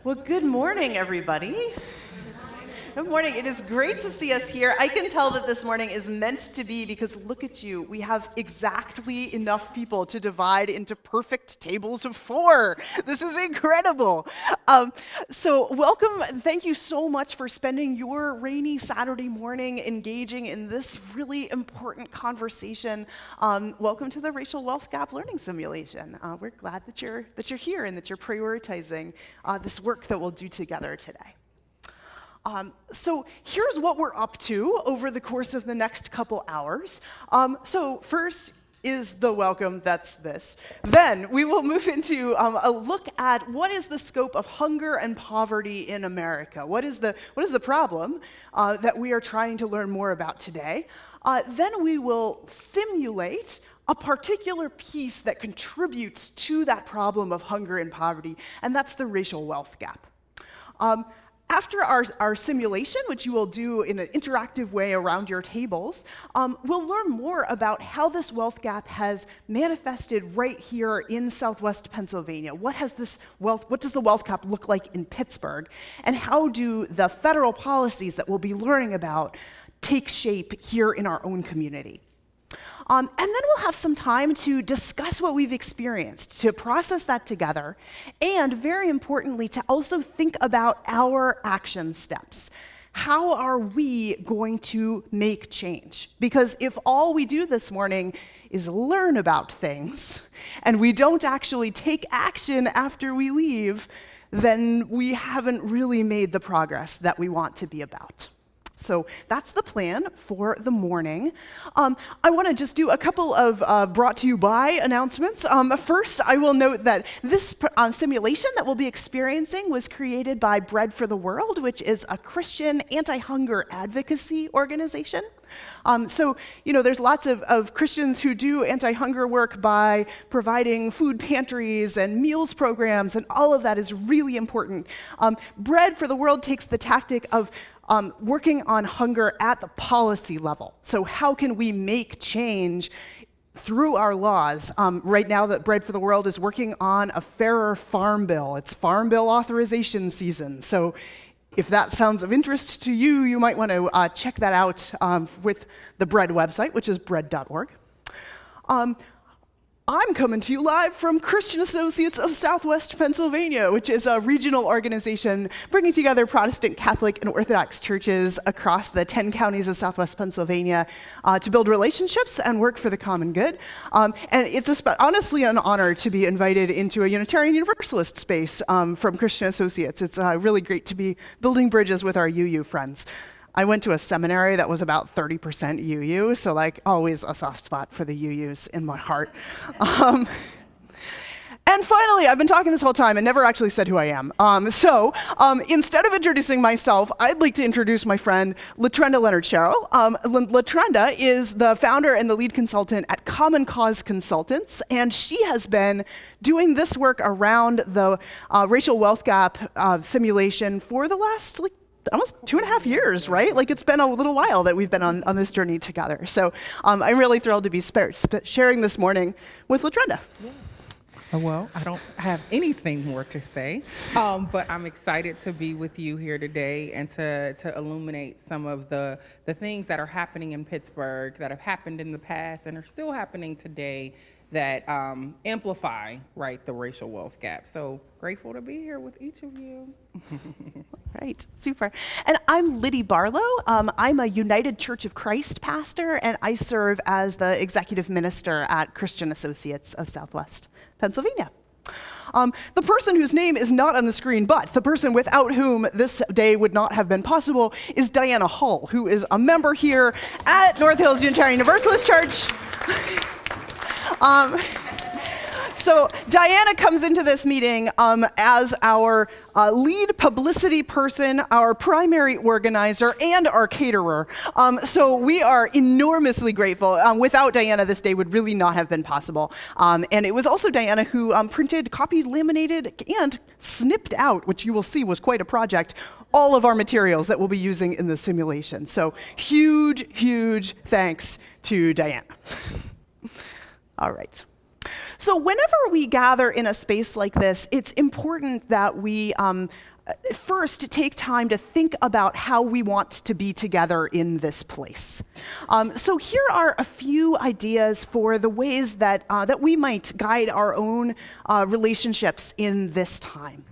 Well, good morning, everybody. Good morning. It is great to see us here. I can tell that this morning is meant to be because look at you. We have exactly enough people to divide into perfect tables of 4. This is incredible. So welcome. Thank you so much for spending your rainy Saturday morning engaging in this really important conversation. Welcome to the Racial Wealth Gap Learning Simulation. We're glad that you're here and that you're prioritizing this work that we'll do together today. So here's what we're up to over the course of the next couple hours. So first is the welcome, that's this. Then we will move into a look at what is the scope of hunger and poverty in America. What is the problem that we are trying to learn more about today? Then we will simulate a particular piece that contributes to that problem of hunger and poverty, and that's the racial wealth gap. After our simulation, which you will do in an interactive way around your tables, we'll learn more about how this wealth gap has manifested right here in Southwest Pennsylvania. What does the wealth gap look like in Pittsburgh? And how do the federal policies that we'll be learning about take shape here in our own community? And then we'll have some time to discuss what we've experienced, to process that together, and very importantly, to also think about our action steps. How are we going to make change? Because if all we do this morning is learn about things, and we don't actually take action after we leave, then we haven't really made the progress that we want to be about. So that's the plan for the morning. I want to just do a couple of brought to you by announcements. First, I will note that this simulation that we'll be experiencing was created by Bread for the World, which is a Christian anti-hunger advocacy organization. So, there's lots of Christians who do anti-hunger work by providing food pantries and meals programs, and all of that is really important. Bread for the World takes the tactic of working on hunger at the policy level. So how can we make change through our laws? Right now, that Bread for the World is working on a fairer farm bill. It's farm bill authorization season. So if that sounds of interest to you, you might want to check that out with the Bread website, which is bread.org. I'm coming to you live from Christian Associates of Southwest Pennsylvania, which is a regional organization bringing together Protestant, Catholic, and Orthodox churches across the 10 counties of Southwest Pennsylvania to build relationships and work for the common good. And it's honestly an honor to be invited into a Unitarian Universalist space from Christian Associates. It's really great to be building bridges with our UU friends. I went to a seminary that was about 30% UU, so always a soft spot for the UUs in my heart. And finally, I've been talking this whole time and never actually said who I am. So instead of introducing myself, I'd like to introduce my friend, Latrenda Sherrill. Latrenda is the founder and the lead consultant at Common Cause Consultants, and she has been doing this work around the racial wealth gap simulation for the last almost 2.5 years, right? It's been a little while that we've been on this journey together. So I'm really thrilled to be sharing this morning with Latrenda. Yeah. Well, I don't have anything more to say, but I'm excited to be with you here today and to illuminate some of the things that are happening in Pittsburgh, that have happened in the past and are still happening today, that amplify, the racial wealth gap. So grateful to be here with each of you. Right, super. And I'm Liddy Barlow. I'm a United Church of Christ pastor, and I serve as the executive minister at Christian Associates of Southwest Pennsylvania. The person whose name is not on the screen, but the person without whom this day would not have been possible, is Diana Hull, who is a member here at North Hills Unitarian Universalist Church. So Diana comes into this meeting as our lead publicity person, our primary organizer, and our caterer. So we are enormously grateful. Without Diana, this day would really not have been possible. And it was also Diana who printed, copied, laminated, and snipped out, which you will see was quite a project, all of our materials that we'll be using in the simulation. So huge, huge thanks to Diana. All right. So whenever we gather in a space like this, it's important that we first take time to think about how we want to be together in this place. So here are a few ideas for the ways that, that we might guide our own relationships in this time.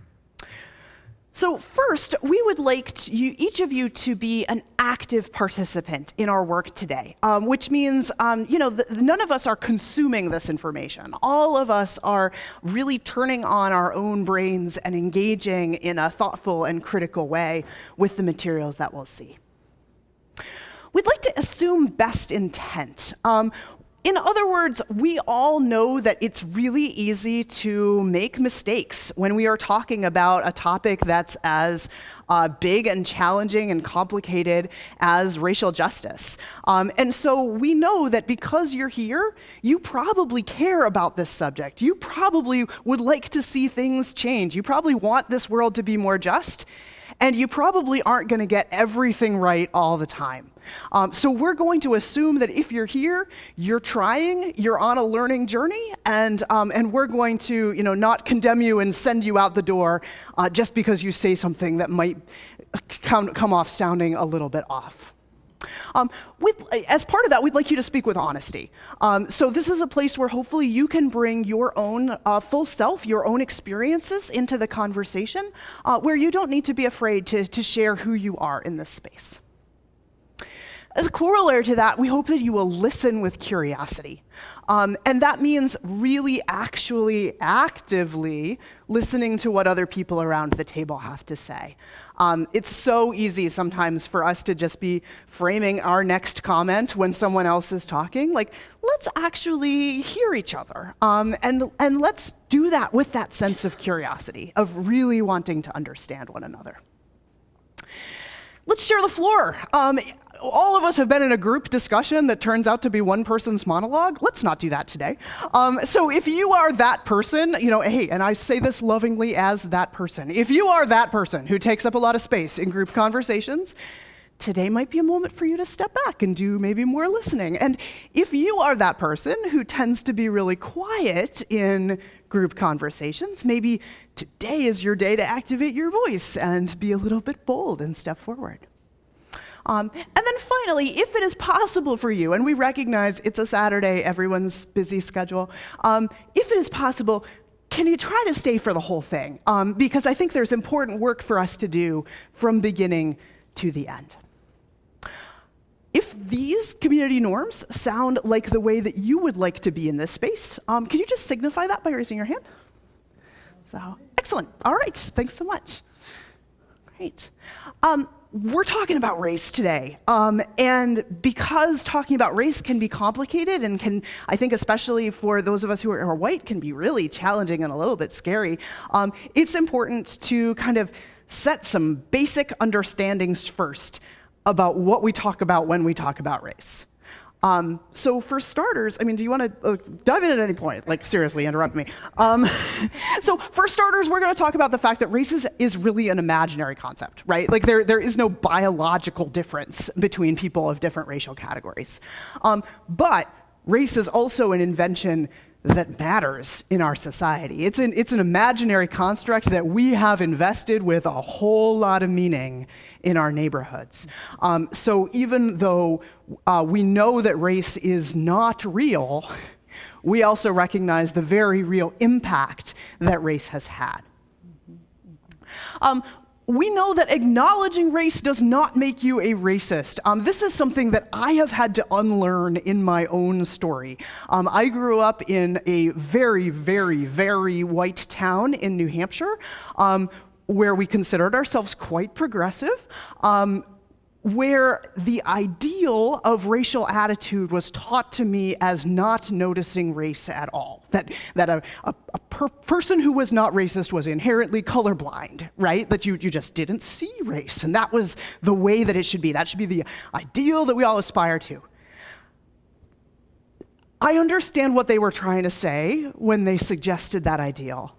So first, we would like each of you to be an active participant in our work today, which means, none of us are consuming this information. All of us are really turning on our own brains and engaging in a thoughtful and critical way with the materials that we'll see. We'd like to assume best intent. In other words, we all know that it's really easy to make mistakes when we are talking about a topic that's as big and challenging and complicated as racial justice. And so we know that because you're here, you probably care about this subject. You probably would like to see things change. You probably want this world to be more just, and you probably aren't going to get everything right all the time. So we're going to assume that if you're here, you're trying, you're on a learning journey, and we're going to, not condemn you and send you out the door just because you say something that might come off sounding a little bit off. As part of that, we'd like you to speak with honesty. So this is a place where hopefully you can bring your own full self, your own experiences into the conversation, where you don't need to be afraid to share who you are in this space. As a corollary to that, we hope that you will listen with curiosity. And that means really actually actively listening to what other people around the table have to say. It's so easy sometimes for us to just be framing our next comment when someone else is talking. Like, let's actually hear each other. And let's do that with that sense of curiosity, of really wanting to understand one another. Let's share the floor. All of us have been in a group discussion that turns out to be one person's monologue. Let's not do that today. So if you are that person, hey, and I say this lovingly as that person, if you are that person who takes up a lot of space in group conversations, today might be a moment for you to step back and do maybe more listening. And if you are that person who tends to be really quiet in group conversations, maybe today is your day to activate your voice and be a little bit bold and step forward. And then finally, if it is possible for you, and we recognize it's a Saturday, everyone's busy schedule, if it is possible, can you try to stay for the whole thing? Because I think there's important work for us to do from beginning to the end. If these community norms sound like the way that you would like to be in this space, can you just signify that by raising your hand? So, excellent. All right, thanks so much. Great. We're talking about race today, and because talking about race can be complicated and can, I think especially for those of us who are white, can be really challenging and a little bit scary, it's important to kind of set some basic understandings first about what we talk about when we talk about race. So for starters, do you want to dive in at any point? Like, seriously, interrupt me. So for starters, we're going to talk about the fact that race is really an imaginary concept, right? Like, there is no biological difference between people of different racial categories. But race is also an invention that matters in our society. It's an imaginary construct that we have invested with a whole lot of meaning in our neighborhoods. So even though we know that race is not real, we also recognize the very real impact that race has had. We know that acknowledging race does not make you a racist. This is something that I have had to unlearn in my own story. I grew up in a very, very, very white town in New Hampshire, where we considered ourselves quite progressive, where the ideal of racial attitude was taught to me as not noticing race at all. That a person who was not racist was inherently colorblind, right? That you just didn't see race, and that was the way that it should be. That should be the ideal that we all aspire to. I understand what they were trying to say when they suggested that ideal.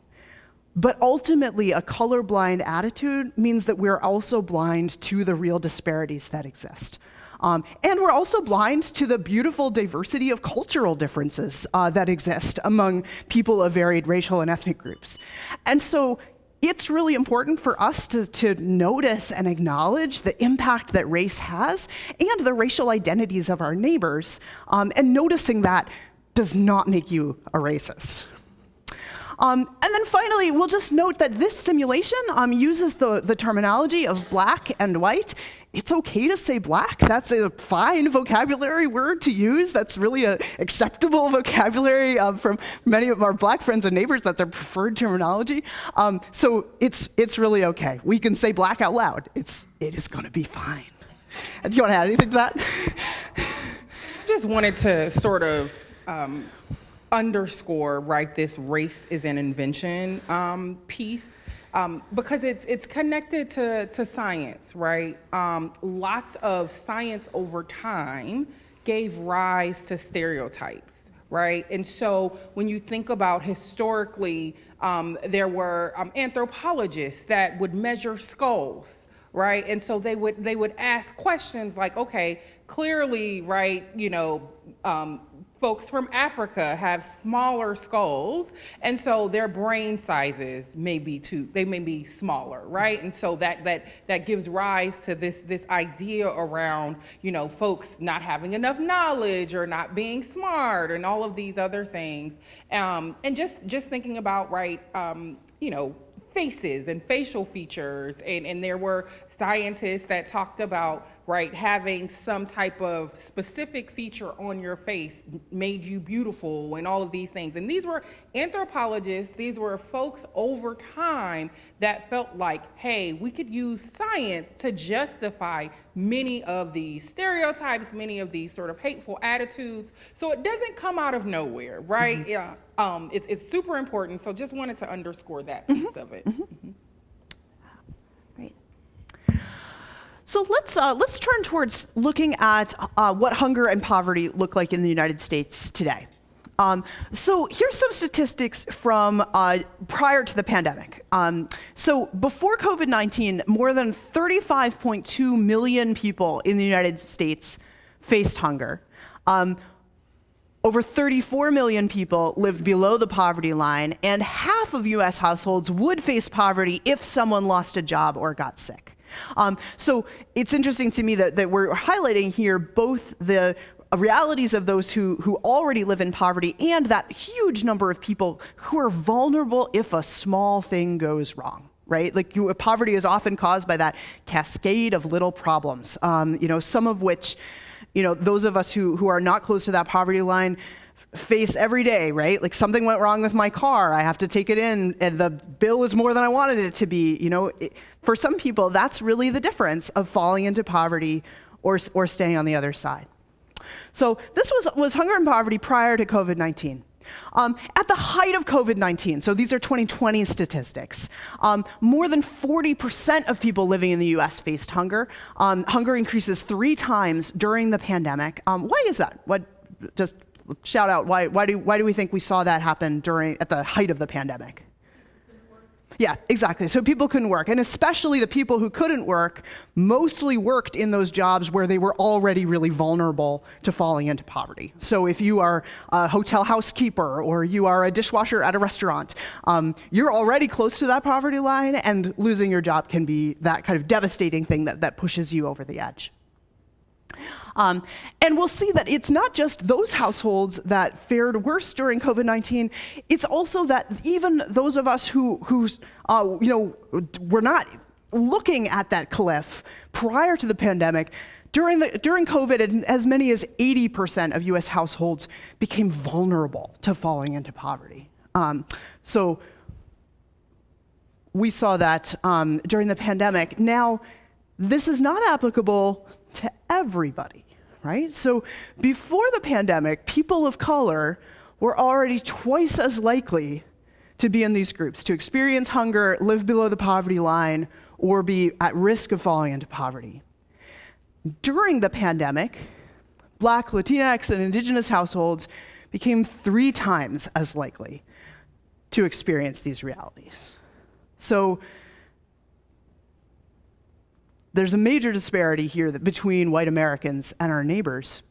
But ultimately, a colorblind attitude means that we're also blind to the real disparities that exist. And we're also blind to the beautiful diversity of cultural differences that exist among people of varied racial and ethnic groups. And so it's really important for us to notice and acknowledge the impact that race has and the racial identities of our neighbors. And noticing that does not make you a racist. And then finally, we'll just note that this simulation uses the terminology of black and white. It's okay to say black. That's a fine vocabulary word to use. That's really an acceptable vocabulary from many of our black friends and neighbors. That's our preferred terminology. So it's really okay. We can say black out loud. It is going to be fine. Do you want to add anything to that? Just wanted to sort of underscore, right, this race is an invention piece, because it's connected to science, right? Lots of science over time gave rise to stereotypes, right? And so when you think about historically, there were anthropologists that would measure skulls, right? And so they would ask questions like, okay, clearly, right, folks from Africa have smaller skulls, and so their brain sizes may be smaller, right? And so that gives rise to this idea around, folks not having enough knowledge or not being smart and all of these other things. And just thinking about, right, faces and facial features, and there were scientists that talked about, right, having some type of specific feature on your face made you beautiful and all of these things. And these were anthropologists, these were folks over time that felt like, hey, we could use science to justify many of these stereotypes, many of these sort of hateful attitudes. So it doesn't come out of nowhere, right? Mm-hmm. Yeah, it's super important. So just wanted to underscore that piece of it. Mm-hmm. So let's turn towards looking at what hunger and poverty look like in the United States today. So here's some statistics from prior to the pandemic. So before COVID-19, more than 35.2 million people in the United States faced hunger. Over 34 million people lived below the poverty line, and half of US households would face poverty if someone lost a job or got sick. So it's interesting to me that we're highlighting here both the realities of those who already live in poverty and that huge number of people who are vulnerable if a small thing goes wrong, right? Like poverty is often caused by that cascade of little problems, some of which, those of us who are not close to that poverty line face every day, right? Like something went wrong with my car, I have to take it in, and the bill is more than I wanted it to be. For some people, that's really the difference of falling into poverty or staying on the other side. So this was hunger and poverty prior to COVID-19. At the height of COVID-19, so these are 2020 statistics, more than 40% of people living in the US faced hunger. Hunger increases 3 times during the pandemic. Why is that? Just shout out, why do we think we saw that happen at the height of the pandemic? Yeah, exactly. So people couldn't work, and especially the people who couldn't work mostly worked in those jobs where they were already really vulnerable to falling into poverty. So if you are a hotel housekeeper or you are a dishwasher at a restaurant, you're already close to that poverty line, and losing your job can be that kind of devastating thing that pushes you over the edge. And we'll see that it's not just those households that fared worse during COVID-19. It's also that even those of us who were not looking at that cliff prior to the pandemic, during COVID, as many as 80% of U.S. households became vulnerable to falling into poverty. So we saw that during the pandemic. Now, this is not applicable to everybody, right? So before the pandemic, people of color were already twice as likely to be in these groups, to experience hunger, live below the poverty line, or be at risk of falling into poverty. During the pandemic, Black, Latinx, and Indigenous households became 3 times as likely to experience these realities. So there's a major disparity here between white Americans and our neighbors.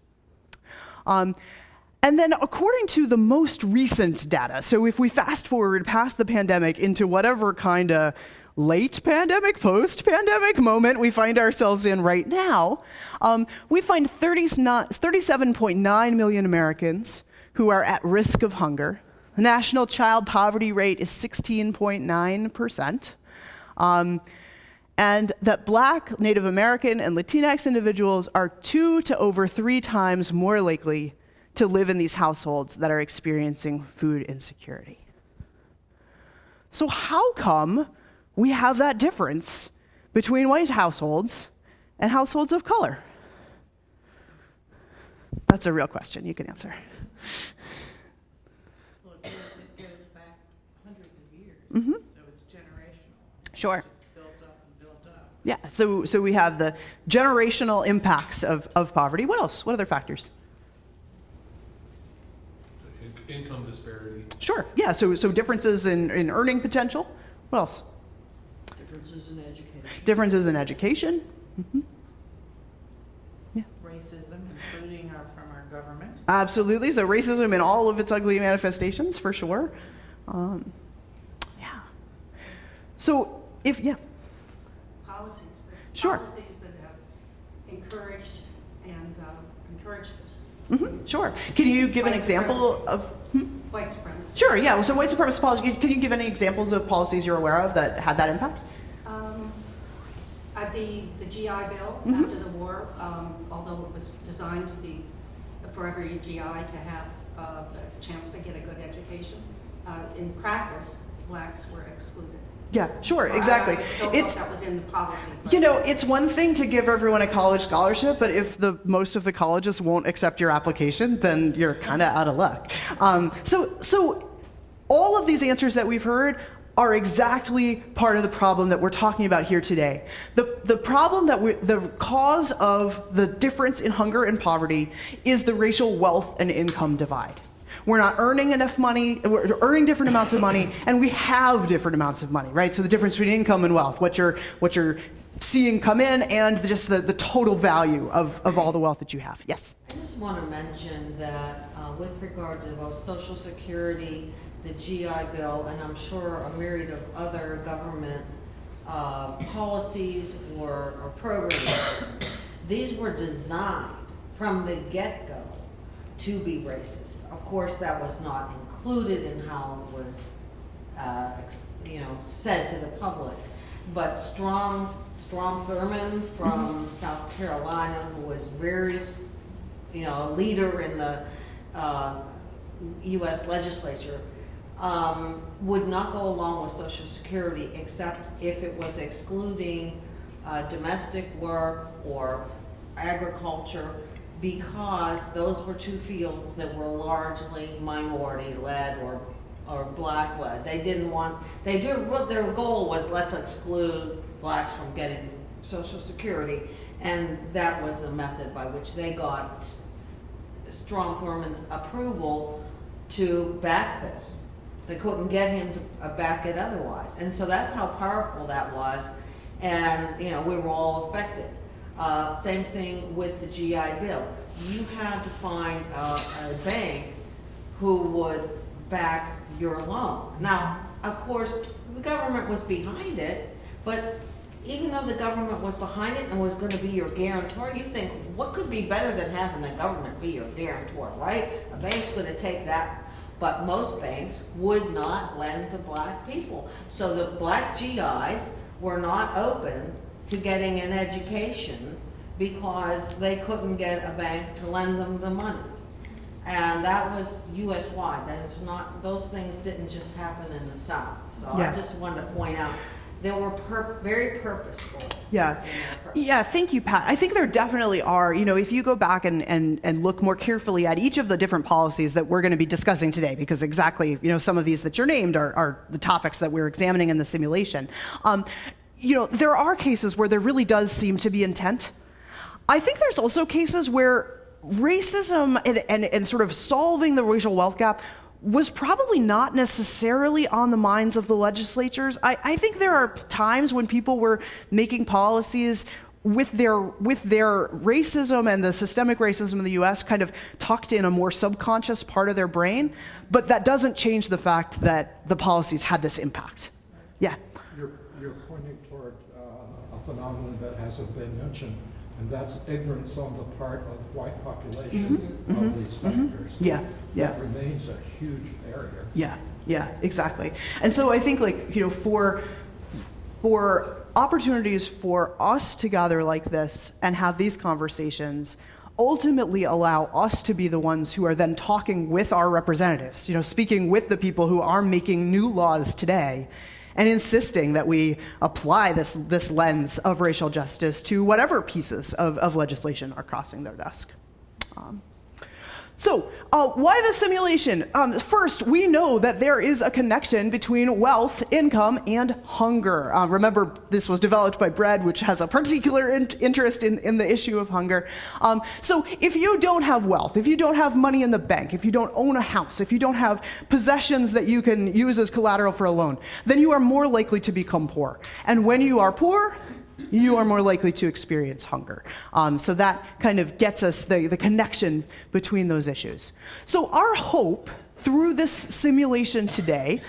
And then according to the most recent data, so if we fast forward past the pandemic into whatever kind of late pandemic, post-pandemic moment we find ourselves in right now, we find 37.9 million Americans who are at risk of hunger. The national child poverty rate is 16.9%. And that Black, Native American, and Latinx individuals are 2 to over 3 times more likely to live in these households that are experiencing food insecurity. So how come we have that difference between white households and households of color? That's a real question you can answer. Well, it goes back hundreds of years, so it's generational. Sure. It's just built up and built up. Yeah, so we have the generational impacts of poverty. What else? What other factors? Income disparity. Sure, yeah, so differences in earning potential. What else? Differences in education. Differences in education. Racism, including from our government. Absolutely, so racism in all of its ugly manifestations, for sure. Yeah. So, Policies that, Sure. policies that have encouraged this. Sure. Can you give an White example of? White supremacy. Sure, yeah, so white supremacist policy, can you give any examples of policies you're aware of that had that impact? The GI Bill Mm-hmm. after the war, although it was designed to be for every GI to have a chance to get a good education, in practice, Blacks were excluded. Yeah, sure, exactly. I don't know if that was in the policy. But It's one thing to give everyone a college scholarship, but if most of the colleges won't accept your application, then you're kind of out of luck. So all of these answers that we've heard are exactly part of the problem that we're talking about here today. The problem the cause of the difference in hunger and poverty is the racial wealth and income divide. We're not earning enough money, we're earning different amounts of money, and we have different amounts of money, right? So the difference between income and wealth, what you're seeing come in, and just the total value of all the wealth that you have. Yes? I just want to mention that with regard to both Social Security, the GI Bill, and I'm sure a myriad of other government policies or programs, these were designed from the get-go to be racist. Of course, that was not included in how it was, said to the public. But Strom Thurmond from South Carolina, who was very, a leader in the U.S. legislature, would not go along with Social Security except if it was excluding domestic work or agriculture, because those were 2 fields that were largely minority-led or Black-led. Their goal was, let's exclude Blacks from getting Social Security, and that was the method by which they got Strom Thurmond's approval to back this. They couldn't get him to back it otherwise, and so that's how powerful that was, and we were all affected. Same thing with the GI Bill. You had to find a bank who would back your loan. Now, of course, the government was behind it, but even though the government was behind it and was going to be your guarantor, you think, what could be better than having the government be your guarantor, right? A bank's going to take that, but most banks would not lend to Black people. So the Black GIs were not open to getting an education because they couldn't get a bank to lend them the money. And that was US-wide. That is not, those things didn't just happen in the South. So Yeah. I just wanted to point out they were very purposeful. Yeah. in their purpose. Yeah, thank you, Pat. I think there definitely are, if you go back and look more carefully at each of the different policies that we're going to be discussing today, because exactly, some of these that you're named are the topics that we're examining in the simulation. There are cases where there really does seem to be intent. I think there's also cases where racism and sort of solving the racial wealth gap was probably not necessarily on the minds of the legislatures. I think there are times when people were making policies with their racism and the systemic racism in the US kind of tucked in a more subconscious part of their brain, but that doesn't change the fact that the policies had this impact. Yeah. You're pointing toward a phenomenon that hasn't been mentioned, and that's ignorance on the part of white population of these factors. Yeah, yeah. That remains a huge barrier. Yeah, yeah, exactly. And so I think, like, you know, for opportunities for us to gather like this and have these conversations ultimately allow us to be the ones who are then talking with our representatives, you know, speaking with the people who are making new laws today and insisting that we apply this lens of racial justice to whatever pieces of legislation are crossing their desk. So why the simulation? First, we know that there is a connection between wealth, income, and hunger. Remember, this was developed by Bread, which has a particular interest in the issue of hunger. So if you don't have wealth, if you don't have money in the bank, if you don't own a house, if you don't have possessions that you can use as collateral for a loan, then you are more likely to become poor. And when you are poor, you are more likely to experience hunger. So that kind of gets us the connection between those issues. So our hope through this simulation today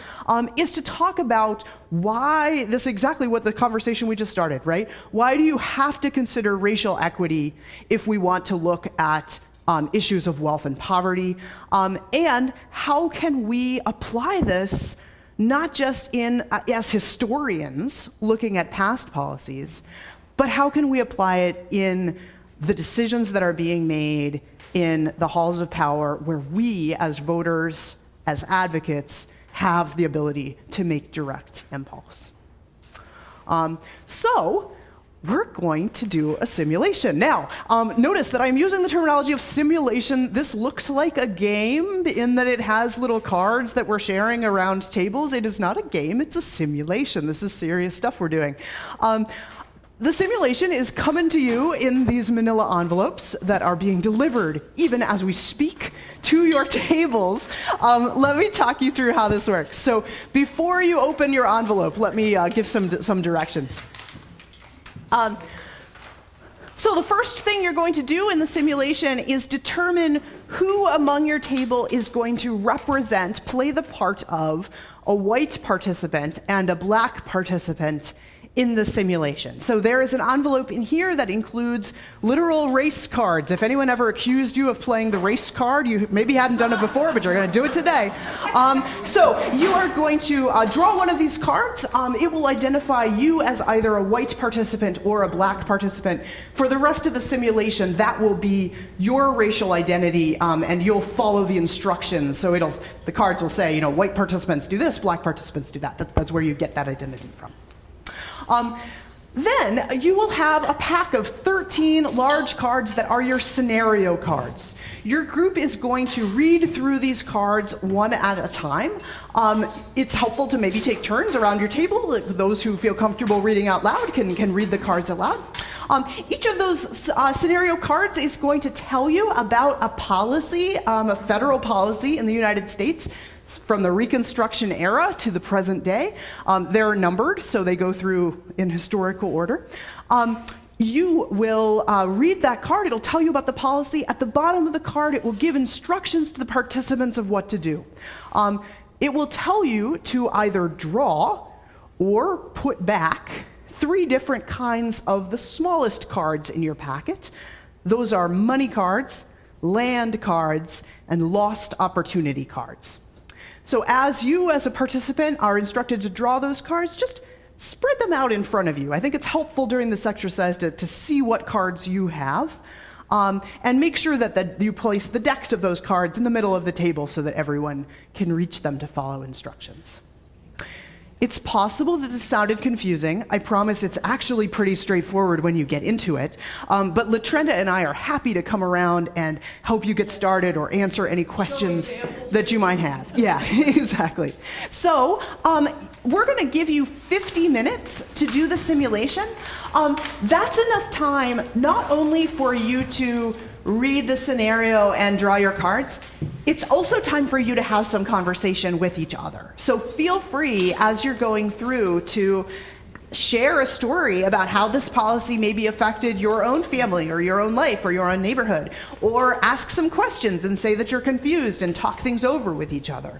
is to talk about why this, exactly what the conversation we just started, right? Why do you have to consider racial equity if we want to look at issues of wealth and poverty? And how can we apply this not just as historians looking at past policies, but how can we apply it in the decisions that are being made in the halls of power where we as voters, as advocates, have the ability to make direct impulse. So we're going to do a simulation. Now, notice that I'm using the terminology of simulation. This looks like a game in that it has little cards that we're sharing around tables. It is not a game, it's a simulation. This is serious stuff we're doing. The simulation is coming to you in these manila envelopes that are being delivered, even as we speak, to your tables. Let me talk you through how this works. So before you open your envelope, let me give some directions. So the first thing you're going to do in the simulation is determine who among your table is going to play the part of a white participant and a black participant in the simulation. So there is an envelope in here that includes literal race cards. If anyone ever accused you of playing the race card, you maybe hadn't done it before, but you're going to do it today. So you are going to draw one of these cards. It will identify you as either a white participant or a black participant. For the rest of the simulation, that will be your racial identity, and you'll follow the instructions. So the cards will say, you know, white participants do this, black participants do that. That's where you get that identity from. Then you will have a pack of 13 large cards that are your scenario cards. Your group is going to read through these cards one at a time. It's helpful to maybe take turns around your table. Those who feel comfortable reading out loud can read the cards out loud. Each of those scenario cards is going to tell you about a policy, a federal policy in the United States from the Reconstruction era to the present day. They're numbered, so they go through in historical order. You will read that card. It'll tell you about the policy. At the bottom of the card, it will give instructions to the participants of what to do. It will tell you to either draw or put back 3 different kinds of the smallest cards in your packet. Those are money cards, land cards, and lost opportunity cards. So as you, as a participant, are instructed to draw those cards, just spread them out in front of you. I think it's helpful during this exercise to see what cards you have, and make sure that you place the decks of those cards in the middle of the table so that everyone can reach them to follow instructions. It's possible that this sounded confusing. I promise it's actually pretty straightforward when you get into it. But Latrenda and I are happy to come around and help you get started or answer any questions that you might have. Yeah, exactly. So we're going to give you 50 minutes to do the simulation. That's enough time not only for you to read the scenario and draw your cards, it's also time for you to have some conversation with each other. So feel free as you're going through to share a story about how this policy maybe affected your own family or your own life or your own neighborhood, or ask some questions and say that you're confused and talk things over with each other.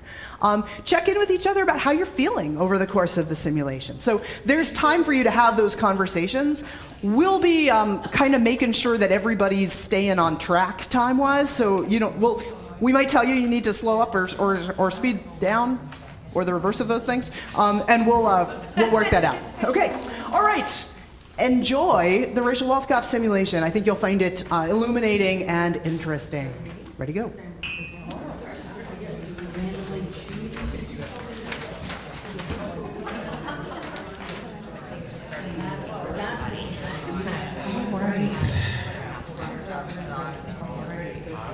Check in with each other about how you're feeling over the course of the simulation. So there's time for you to have those conversations. We'll be kind of making sure that everybody's staying on track time-wise. So we might tell you need to slow up or speed down, or the reverse of those things, and we'll work that out. Okay, all right. Enjoy the racial wealth gap simulation. I think you'll find it illuminating and interesting. Ready to go.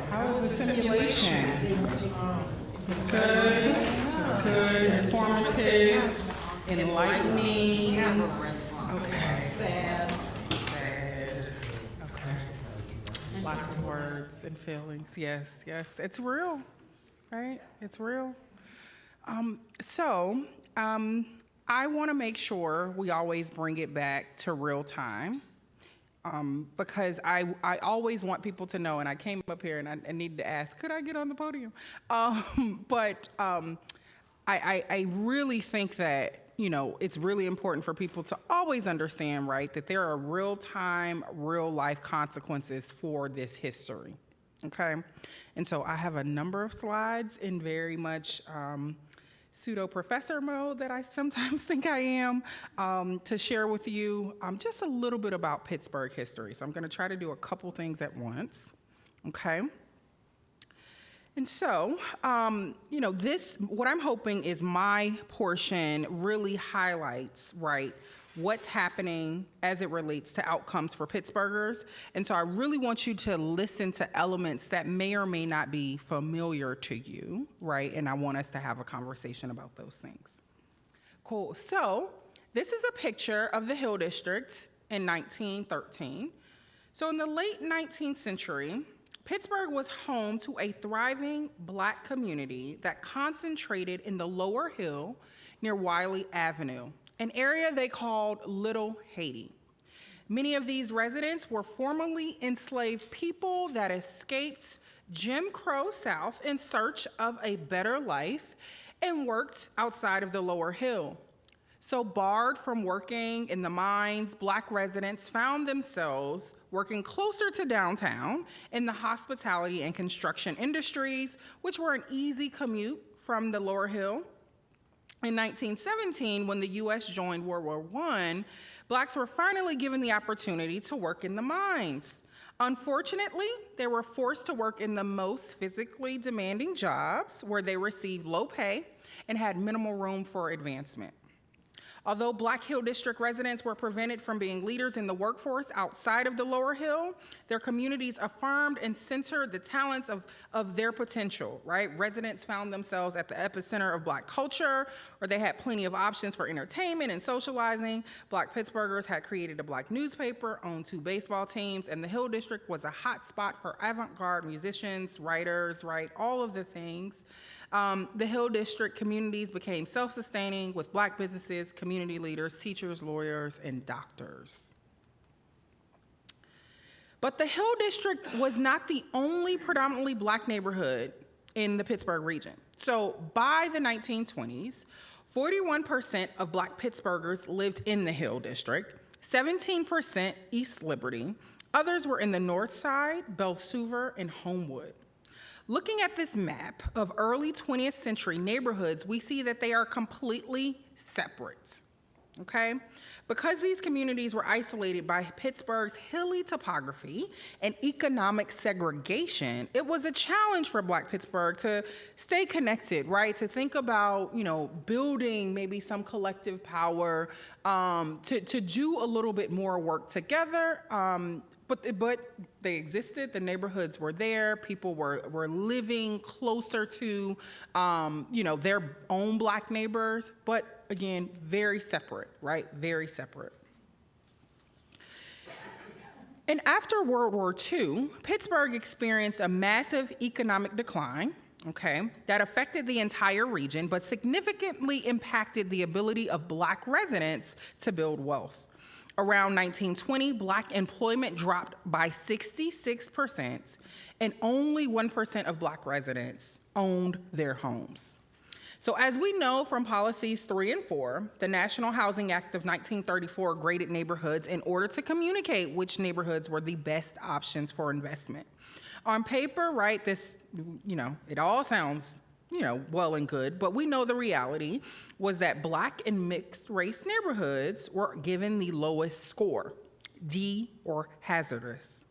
How was the simulation? It's good. It's good. Informative. Enlightening. Okay. Sad. Okay. Lots of words and feelings. Yes. It's real, right? It's real. I want to make sure we always bring it back to real time. Because I always want people to know, and I came up here and I needed to ask, could I get on the podium? But I really think that, it's really important for people to always understand, right, that there are real-time, real-life consequences for this history, okay? And so I have a number of slides in very much pseudo-professor mode that I sometimes think I am, to share with you just a little bit about Pittsburgh history. So I'm going to try to do a couple things at once, okay? And so, what I'm hoping is my portion really highlights, right, what's happening as it relates to outcomes for Pittsburghers. And so I really want you to listen to elements that may or may not be familiar to you, right? And I want us to have a conversation about those things. Cool. So this is a picture of the Hill District in 1913. So in the late 19th century, Pittsburgh was home to a thriving Black community that concentrated in the Lower Hill near Wiley Avenue, an area they called Little Haiti. Many of these residents were formerly enslaved people that escaped Jim Crow South in search of a better life and worked outside of the Lower Hill. So barred from working in the mines, Black residents found themselves working closer to downtown in the hospitality and construction industries, which were an easy commute from the Lower Hill. In 1917, when the U.S. joined World War I, Blacks were finally given the opportunity to work in the mines. Unfortunately, they were forced to work in the most physically demanding jobs where they received low pay and had minimal room for advancement. Although Black Hill District residents were prevented from being leaders in the workforce outside of the Lower Hill, their communities affirmed and centered the talents of their potential, right? Residents found themselves at the epicenter of Black culture, where they had plenty of options for entertainment and socializing. Black Pittsburghers had created a Black newspaper, owned 2 baseball teams, and the Hill District was a hot spot for avant-garde musicians, writers, right? All of the things. The Hill District communities became self-sustaining with Black businesses, community leaders, teachers, lawyers, and doctors. But the Hill District was not the only predominantly Black neighborhood in the Pittsburgh region. So by the 1920s, 41% of Black Pittsburghers lived in the Hill District, 17% East Liberty. Others were in the North Side, Belsuver, and Homewood. Looking at this map of early 20th century neighborhoods, we see that they are completely separate, okay? Because these communities were isolated by Pittsburgh's hilly topography and economic segregation, it was a challenge for Black Pittsburgh to stay connected, right? To think about, building maybe some collective power, to do a little bit more work together. But they existed, the neighborhoods were there, people were living closer to, their own Black neighbors, but again, very separate, right? Very separate. And after World War II, Pittsburgh experienced a massive economic decline, okay, that affected the entire region, but significantly impacted the ability of Black residents to build wealth. Around 1920, Black employment dropped by 66%, and only 1% of Black residents owned their homes. So as we know from policies 3 and 4, the National Housing Act of 1934 graded neighborhoods in order to communicate which neighborhoods were the best options for investment. On paper, right, this, it all sounds, well and good, but we know the reality was that Black and mixed race neighborhoods were given the lowest score, D, or hazardous.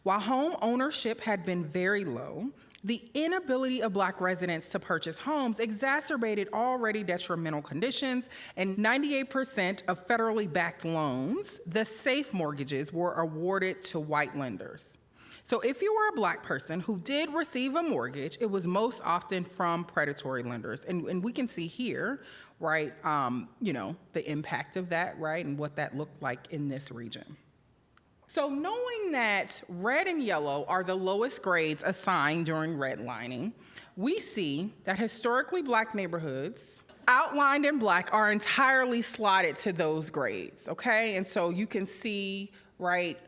While home ownership had been very low, the inability of Black residents to purchase homes exacerbated already detrimental conditions, and 98% of federally backed loans, the SAFE mortgages, were awarded to white lenders. So if you were a Black person who did receive a mortgage, it was most often from predatory lenders. And we can see here, right, the impact of that, right, and what that looked like in this region. So knowing that red and yellow are the lowest grades assigned during redlining, we see that historically Black neighborhoods outlined in black are entirely slotted to those grades, okay? And so you can see, right,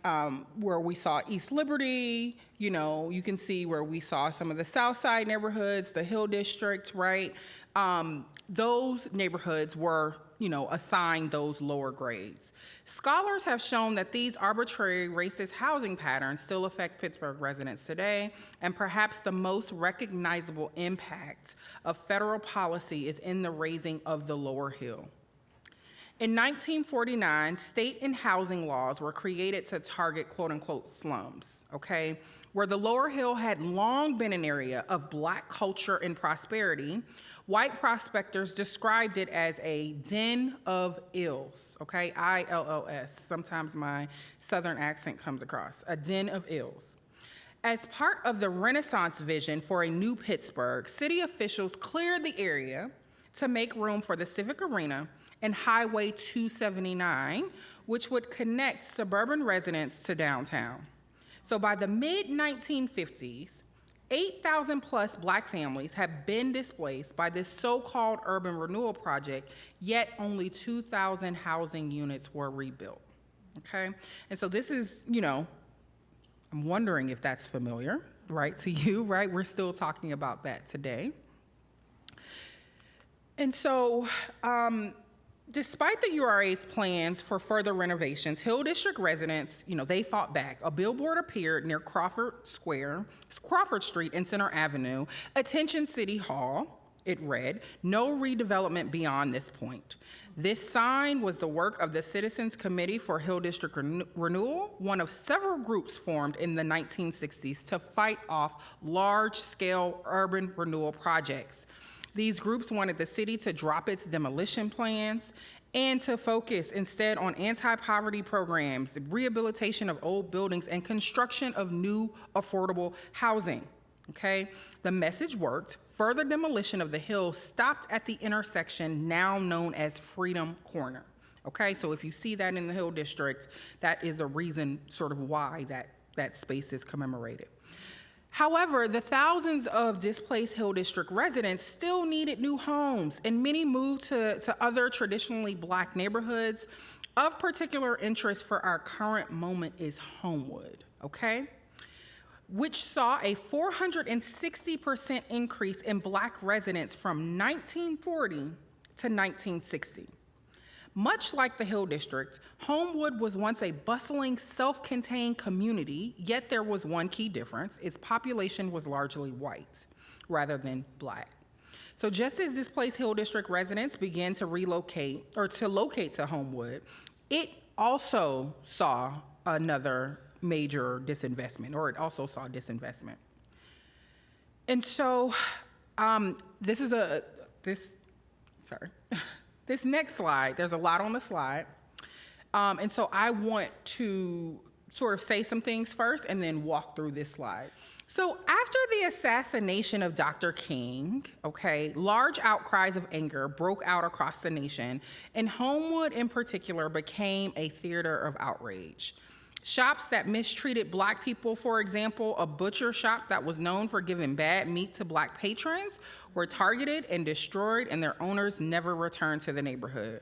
where we saw East Liberty, you can see where we saw some of the South Side neighborhoods, the Hill District, right? Those neighborhoods were, assigned those lower grades. Scholars have shown that these arbitrary racist housing patterns still affect Pittsburgh residents today, and perhaps the most recognizable impact of federal policy is in the raising of the lower hill. In 1949, state and housing laws were created to target quote-unquote slums, okay? Where the lower hill had long been an area of Black culture and prosperity, white prospectors described it as a den of ills, okay? I-L-L-S. Sometimes my Southern accent comes across. A den of ills. As part of the Renaissance vision for a new Pittsburgh, city officials cleared the area to make room for the Civic Arena and Highway 279, which would connect suburban residents to downtown. So by the mid-1950s, 8,000 plus Black families have been displaced by this so-called urban renewal project, yet only 2,000 housing units were rebuilt, okay? And so this is, I'm wondering if that's familiar, right, to you, right? We're still talking about that today. And so, despite the URA's plans for further renovations, Hill District residents, they fought back. A billboard appeared near Crawford Street and Center Avenue. Attention City Hall, it read, no redevelopment beyond this point. This sign was the work of the Citizens Committee for Hill District Renewal, one of several groups formed in the 1960s to fight off large-scale urban renewal projects. These groups wanted the city to drop its demolition plans and to focus instead on anti-poverty programs, rehabilitation of old buildings, and construction of new affordable housing, okay? The message worked. Further demolition of the hill stopped at the intersection now known as Freedom Corner, okay? So if you see that in the Hill District, that is the reason sort of why that space is commemorated. However, the thousands of displaced Hill District residents still needed new homes, and many moved to other traditionally Black neighborhoods. Of particular interest for our current moment is Homewood, okay? Which saw a 460% increase in Black residents from 1940 to 1960. Much like the Hill District, Homewood was once a bustling, self-contained community, yet there was one key difference. Its population was largely white rather than Black. So just as displaced Hill District residents began to relocate or to locate to Homewood, it also saw another major disinvestment, or it also saw disinvestment. And so this next slide, there's a lot on the slide. And so I want to sort of say some things first and then walk through this slide. So after the assassination of Dr. King, okay, large outcries of anger broke out across the nation, and Homewood in particular became a theater of outrage. Shops that mistreated Black people, for example, a butcher shop that was known for giving bad meat to Black patrons, were targeted and destroyed, and their owners never returned to the neighborhood.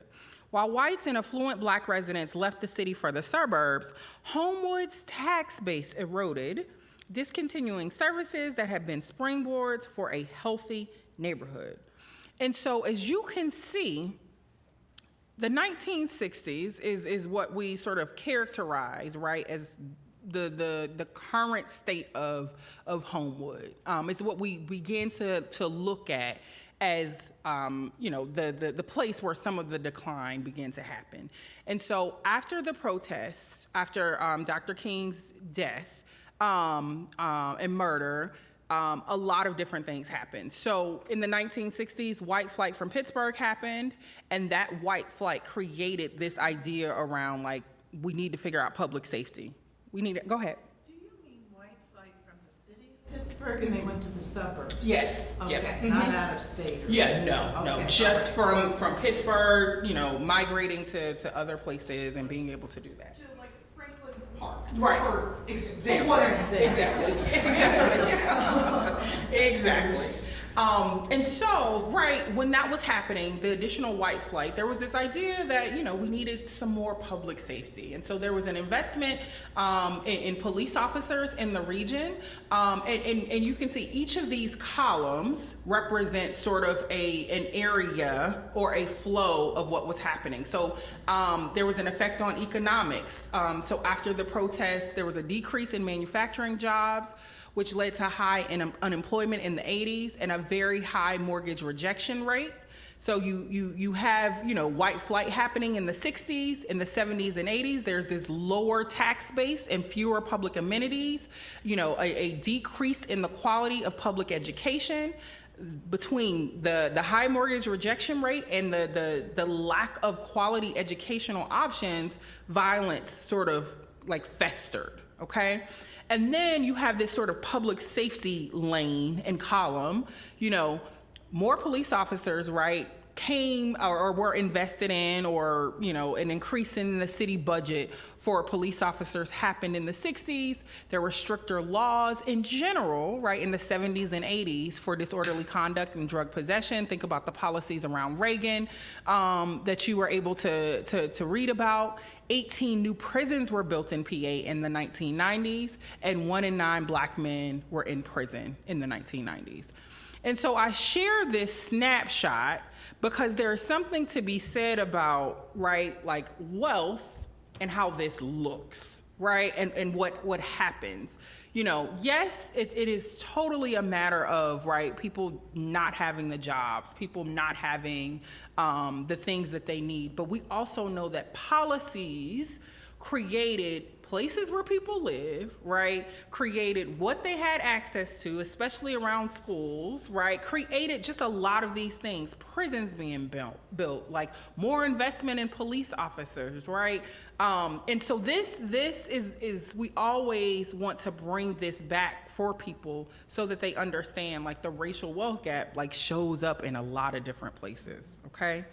While whites and affluent Black residents left the city for the suburbs, Homewood's tax base eroded, discontinuing services that had been springboards for a healthy neighborhood. And so, as you can see, the 1960s is what we sort of characterize, right, as the current state of Homewood. It's what we begin to look at as the place where some of the decline began to happen. And so after the protests, after Dr. King's death and murder, a lot of different things happened. So in the 1960s, white flight from Pittsburgh happened, and that white flight created this idea around, like, we need to figure out public safety. Go ahead. Do you mean white flight from the city of Pittsburgh and they went to the suburbs? Yes. Okay, Yep. not out of state? Yeah, no, Okay. just from Pittsburgh, migrating to other places and being able to do that. To like Franklin Park. Right. For Exactly. whatever. Exactly. And so, right, when that was happening, the additional white flight, there was this idea that, we needed some more public safety. And so there was an investment in police officers in the region. And you can see each of these columns represent sort of an area or a flow of what was happening. So there was an effect on economics. So after the protests, there was a decrease in manufacturing jobs, which led to high unemployment in the 80s and a very high mortgage rejection rate. So you have, white flight happening in the 60s, in the 70s and 80s. There's this lower tax base and fewer public amenities, a decrease in the quality of public education. Between the high mortgage rejection rate and the lack of quality educational options, violence sort of like festered, okay? And then you have this sort of public safety lane and column, more police officers, right, came or were invested in, or, an increase in the city budget for police officers happened in the 60s. There were stricter laws in general, right, in the 70s and 80s for disorderly conduct and drug possession. Think about the policies around Reagan that you were able to read about. 18 new prisons were built in PA in the 1990s, and 1 in 9 Black men were in prison in the 1990s. And so I share this snapshot because there's something to be said about, right, like wealth and how this looks, right, and what happens. Yes, it is totally a matter of, right, people not having the jobs, people not having the things that they need, but we also know that policies created places where people live, right? Created what they had access to, especially around schools, right? Created just a lot of these things. Prisons being built, like more investment in police officers, right? And so this is we always want to bring this back for people so that they understand, like, the racial wealth gap, like, shows up in a lot of different places, okay?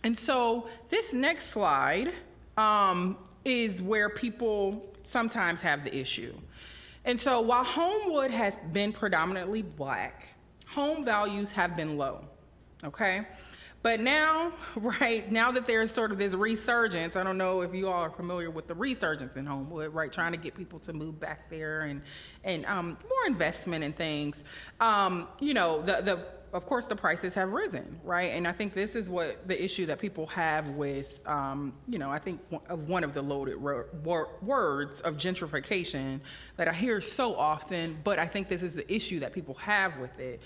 And so this next slide is where people sometimes have the issue. And so while Homewood has been predominantly Black, home values have been low, okay? But now, right, now that there's sort of this resurgence, I don't know if you all are familiar with the resurgence in Homewood, right, trying to get people to move back there and more investment in things, of course, the prices have risen, right? And I think this is what the issue that people have with, I think of one of the loaded words of gentrification that I hear so often, but I think this is the issue that people have with it.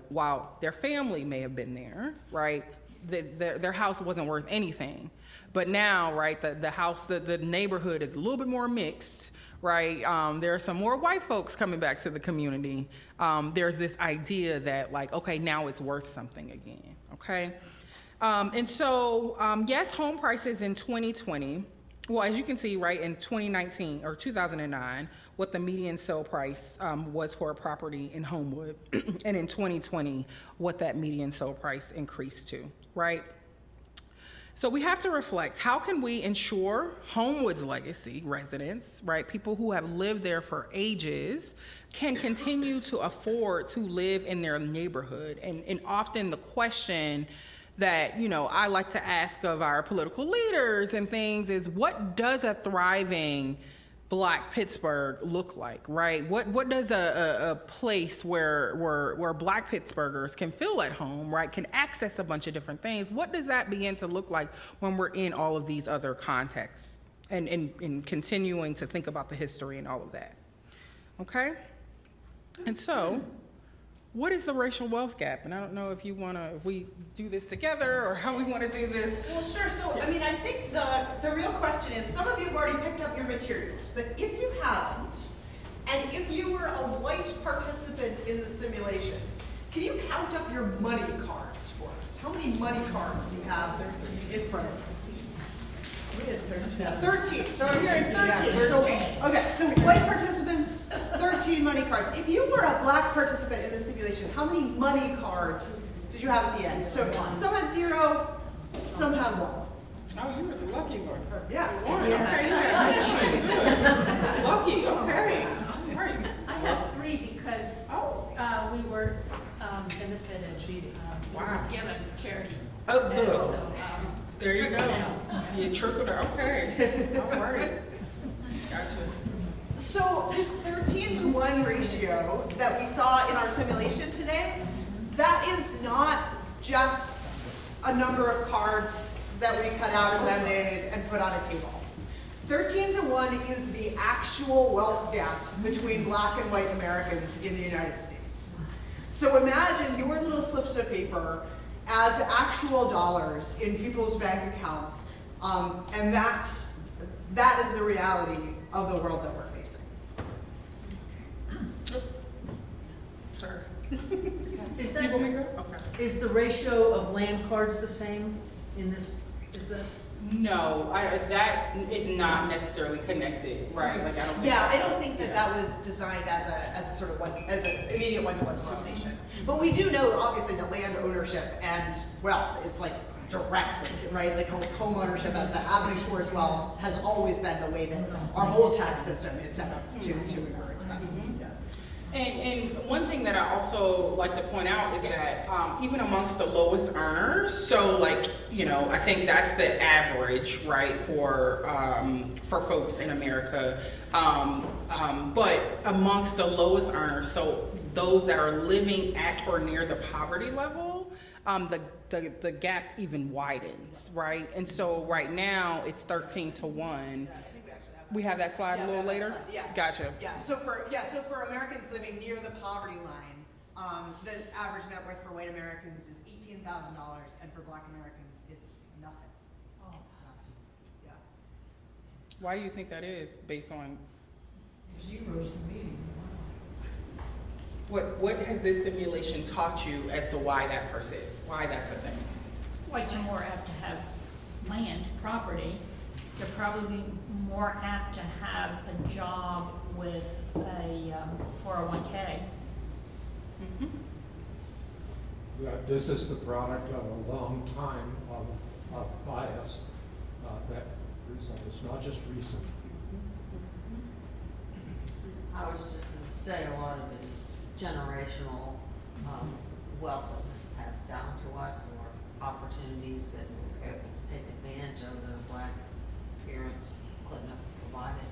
While their family may have been there, right, their house wasn't worth anything. But now, right, the house, the neighborhood is a little bit more mixed, right? There are some more white folks coming back to the community. There's this idea that, like, okay, now it's worth something again, okay? And so, yes, home prices in 2020, well, as you can see, right, in 2019 or 2009, what the median sale price was for a property in Homewood, and in 2020, what that median sale price increased to, right? So we have to reflect, how can we ensure Homewood's legacy residents, right, people who have lived there for ages, can continue to afford to live in their neighborhood? And often the question that, you know, I like to ask of our political leaders and things is, what does a thriving Black Pittsburgh look like, right? What does a place where Black Pittsburghers can feel at home, right, can access a bunch of different things, what does that begin to look like when we're in all of these other contexts and continuing to think about the history and all of that, okay? And so, what is the racial wealth gap? And I don't know if we do this together or how we want to do this. Well, sure. So, I mean, I think the real question is, some of you have already picked up your materials, but if you haven't, and if you were a white participant in the simulation, can you count up your money cards for us? How many money cards do you have in front of you? 13. So I'm hearing 13. So, okay, so white participants, 13 money cards. If you were a Black participant in the simulation, how many money cards did you have at the end? So some had 0, some had 1. Oh, you were the lucky one. Yeah. One, okay. Good. Lucky, okay. Right. I have 3 because we were benefited. We Wow. were given charity. Oh, And good. so, There you go. down. You trickled out. Okay. All right. Gotcha. So this 13-to-1 ratio that we saw in our simulation today, that is not just a number of cards that we cut out and laminated and put on a table. 13-to-1 is the actual wealth gap between Black and white Americans in the United States. So imagine your little slips of paper as actual dollars in people's bank accounts, and that is the reality of the world that we're facing. Sir. Is You want me to that, go? Okay. is the ratio of land cards the same in this, is that? No, that is not necessarily connected, right? Like I don't. Yeah, I don't think that was designed as a sort of as an immediate one-to-one correlation. But we do know, obviously, that land ownership and wealth is like direct, right? Like home ownership as the avenue towards wealth has always been the way that our whole tax system is set up to encourage that. Yeah. And one thing that I also like to point out is that even amongst the lowest earners, so like, you know, I think that's the average, right, for folks in America. But amongst the lowest earners, so those that are living at or near the poverty level, the gap even widens, right? And so right now it's 13-to-1. We have that slide a little later? Yeah. Gotcha. Yeah. So for Americans living near the poverty line, the average net worth for white Americans is $18,000, and for Black Americans, it's nothing. Oh. Yeah. Why do you think that is, based on Zero's the median. what has this simulation taught you as to why that persists, why that's a thing? Whites are more apt to have land, property. They're probably more apt to have a job with a 401k. Mm-hmm. This is the product of a long time of bias that is not just recent. I was just gonna say, a lot of it is generational wealth that was passed down to us, or opportunities that we were able to take advantage of the Black parents couldn't have provided.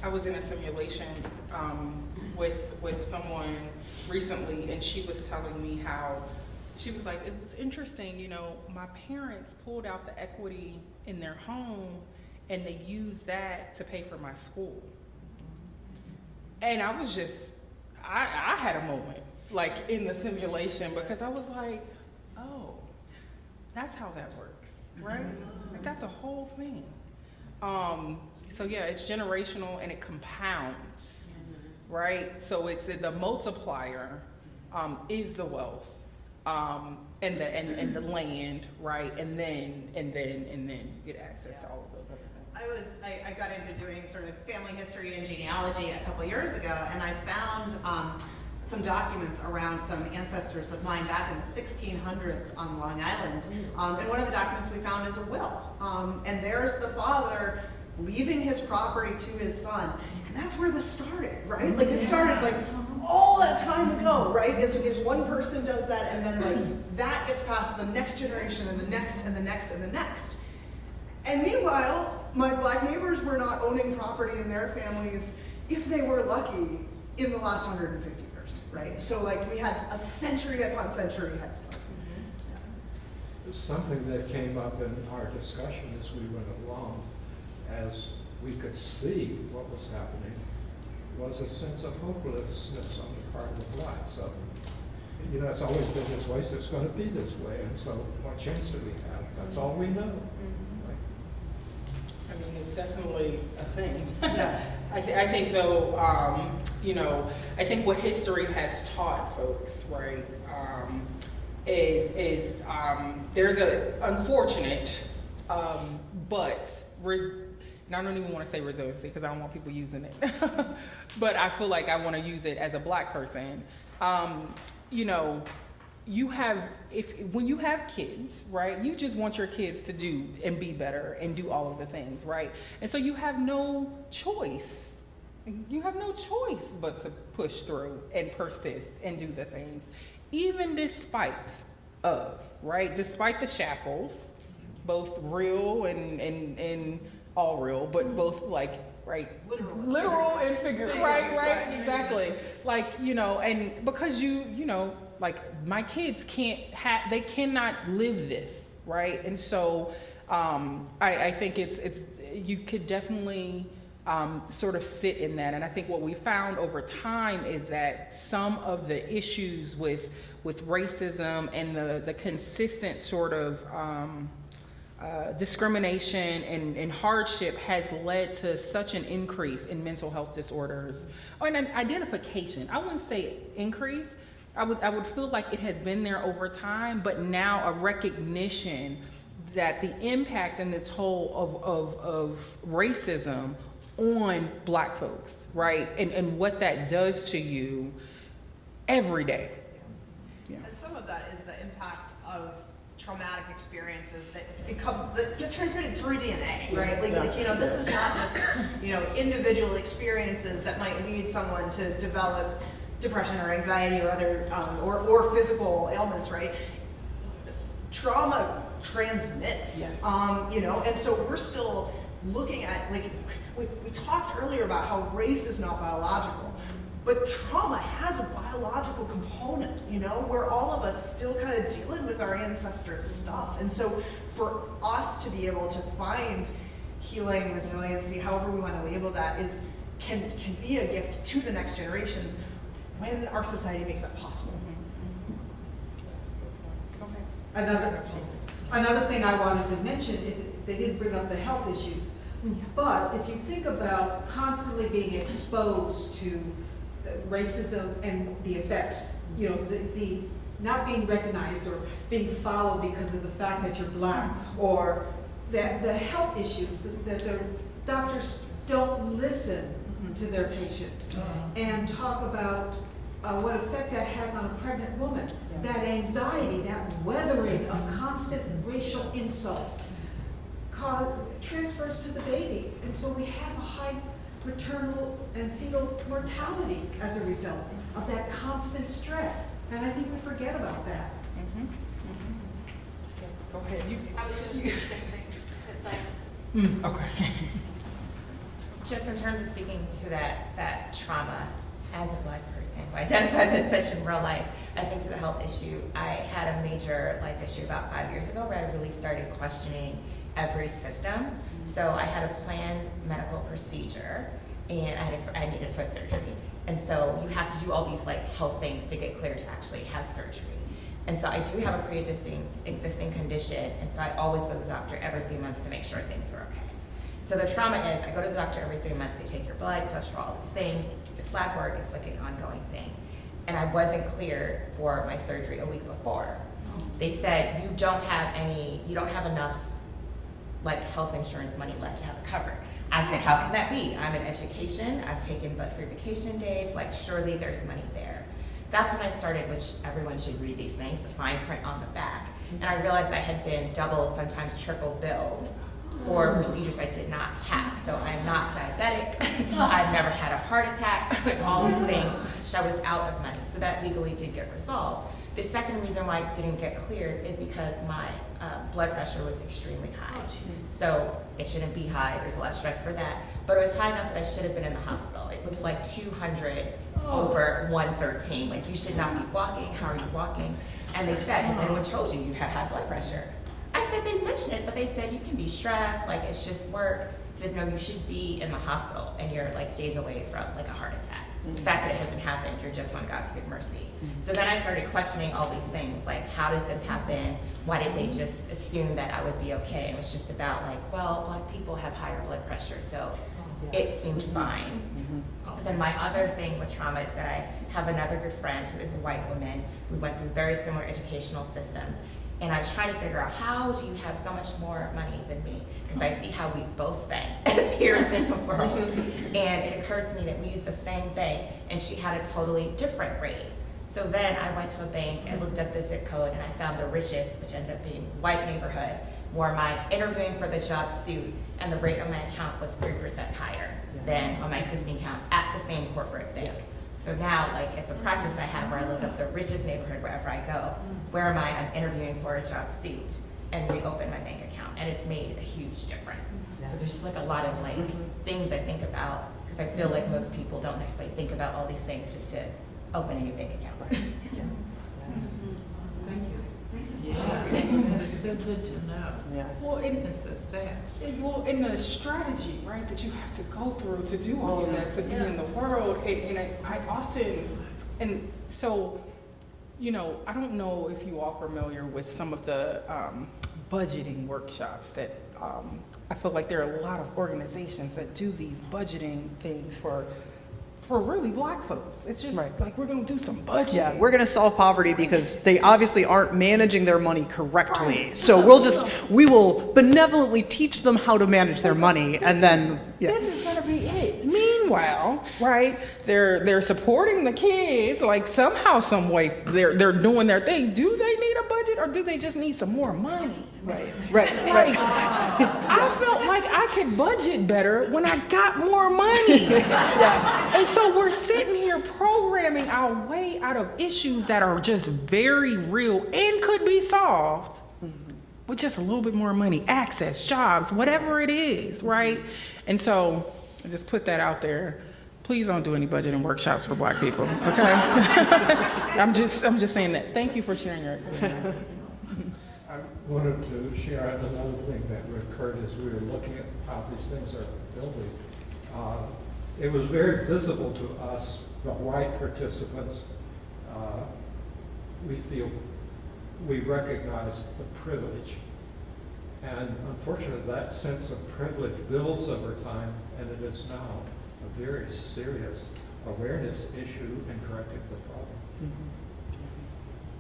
I was in a simulation with someone recently, and she was telling me how, she was like, it was interesting, you know, my parents pulled out the equity in their home and they used that to pay for my school. And I was just, I had a moment, like in the simulation, because I was like, oh, that's how that works, right? Like that's a whole thing. So yeah, it's generational and it compounds, right? So it's the multiplier is the wealth and the land, right? And then you get access to all of those other things. I got into doing sort of family history and genealogy a couple years ago, and I found some documents around some ancestors of mine back in the 1600s on Long Island. And one of the documents we found is a will. And there's the father leaving his property to his son. And that's where this started, right? Like it started like all that time ago, right? Is one person does that, and then like that gets passed to the next generation and the next and the next and the next. And meanwhile, my black neighbors were not owning property in their families, if they were lucky, in the last 150 years, right? So like we had a century upon century head start. Something that came up in our discussion as we went along, as we could see what was happening, was a sense of hopelessness on the part of the blacks. So, you know, it's always been this way, so it's going to be this way. And so what chance do we have? That's all we know. Right? I mean, it's definitely a thing. Yeah. I think though, you know, I think what history has taught folks, right, is there's a unfortunate, but and I don't even want to say resiliency because I don't want people using it, but I feel like I want to use it as a black person. You know, when you have kids, right, you just want your kids to do and be better and do all of the things, right? And so you have no choice. You have no choice but to push through and persist and do the things, even despite the shackles, both real and all real, but both like, right, literal and figurative, right, exactly. Like, you know, and because you know, like my kids they cannot live this, right? And so I think it's you could definitely sort of sit in that. And I think what we found over time is that some of the issues with racism and the consistent sort of discrimination and hardship has led to such an increase in mental health disorders, or an identification. I wouldn't say increase. I would feel like it has been there over time, but now a recognition that the impact and the toll of racism on black folks, right, and what that does to you every day. Yeah. And some of that is the impact of traumatic experiences that get transmitted through DNA, right? Like you know, this is not just, you know, individual experiences that might lead someone to develop depression or anxiety or other or physical ailments, right? Trauma transmits, Yes. You know, and so we're still looking at, like, we talked earlier about how race is not biological, but trauma has a biological component, you know, where all of us still kind of dealing with our ancestors' stuff. And so for us to be able to find healing, resiliency, however we want to label that, can be a gift to the next generations when our society makes that possible. Another thing I wanted to mention is that they didn't bring up the health issues. But if you think about constantly being exposed to racism and the effects, you know, the not being recognized or being followed because of the fact that you're black, or that the health issues, that the doctors don't listen to their patients and talk about what effect that has on a pregnant woman, that anxiety, that weathering of constant racial insults transfers to the baby. And so we have a high maternal and fetal mortality as a result of that constant stress. And I think we forget about that. Go ahead. I was going to say the same thing as Diana's. Okay. Just in terms of speaking to that trauma, as a black person who identifies as such in real life, I think to the health issue, I had a major life issue about 5 years ago where I really started questioning every system. So I had a planned medical procedure, and I needed a foot surgery. And so you have to do all these like health things to get cleared to actually have surgery. And so I do have a pre-existing condition, and so I always go to the doctor every 3 months to make sure things are okay. So the trauma is, I go to the doctor every 3 months, they take your blood, cholesterol, all these things, do this lab work, it's like an ongoing thing. And I wasn't cleared for my surgery a week before. They said, you don't have enough like health insurance money left to have it covered. I said, how can that be? I'm in education, I've taken but through vacation days, like surely there's money there. that's when I started, which everyone should read these things, the fine print on the back. And I realized I had been double, sometimes triple billed for procedures I did not have. So I'm not diabetic, I've never had a heart attack, all these things. So I was out of money. So that legally did get resolved. The second reason why it didn't get cleared is because my blood pressure was extremely high. So it shouldn't be high, there's a lot of stress for that. But it was high enough that I should have been in the hospital. It was like 200 over 113. Like, you should not be walking, how are you walking? And they said, has anyone told you have high blood pressure? I said, they've mentioned it, but they said you can be stressed, like it's just work. I said, no, you should be in the hospital and you're like days away from like a heart attack. The fact that it hasn't happened, you're just on God's good mercy. So then I started questioning all these things, like how does this happen? Why did they just assume that I would be okay? It was just about like, well, Black people have higher blood pressure, so it seemed fine. But then my other thing with trauma is that I have another good friend who is a white woman. We went through very similar educational systems. And I was trying to figure out, how do you have so much more money than me? Because I see how we both spend as peers in the world. And it occurred to me that we used the same bank, and she had a totally different rate. So then I went to a bank, I looked up the zip code, and I found the richest, which ended up being white neighborhood, where my interviewing for the job suit and the rate on my account was 3% higher than on my existing account at the same corporate bank. So now, like, it's a practice I have where I look up the richest neighborhood wherever I go. Where am I? I'm interviewing for a job suit, and reopen my bank account, and it's made a huge difference. So there's just like a lot of like things I think about, because I feel like most people don't necessarily think about all these things just to open a new bank account. Thank you. Yeah, that is so good to know. Yeah. Well, It's so sad. Well, in the strategy, right, that you have to go through to do all of that, to be in the world, and I often, and so, you know, I don't know if you all are familiar with some of the budgeting workshops that I feel like there are a lot of organizations that do these budgeting things for really Black folks. It's just like, we're gonna do some budgeting. Yeah, we're gonna solve poverty because they obviously aren't managing their money correctly. Right. So we will benevolently teach them how to manage their money, and then, This is gonna be it. Meanwhile, right, they're supporting the kids, like somehow, some way, they're doing their thing. Do they need a budget, or do they just need some more money? Right. I felt like I could budget better when I got more money. And so we're sitting here programming our way out of issues that are just very real and could be solved with just a little bit more money, access, jobs, whatever it is, right? And so I just put that out there. Please don't do any budgeting workshops for Black people, okay? I'm just saying that. Thank you for sharing your experience. I wanted to share another thing that occurred as we were looking at how these things are building. It was very visible to us, the white participants. We recognize the privilege. And unfortunately, that sense of privilege builds over time, and it is now a very serious awareness issue in correcting the problem.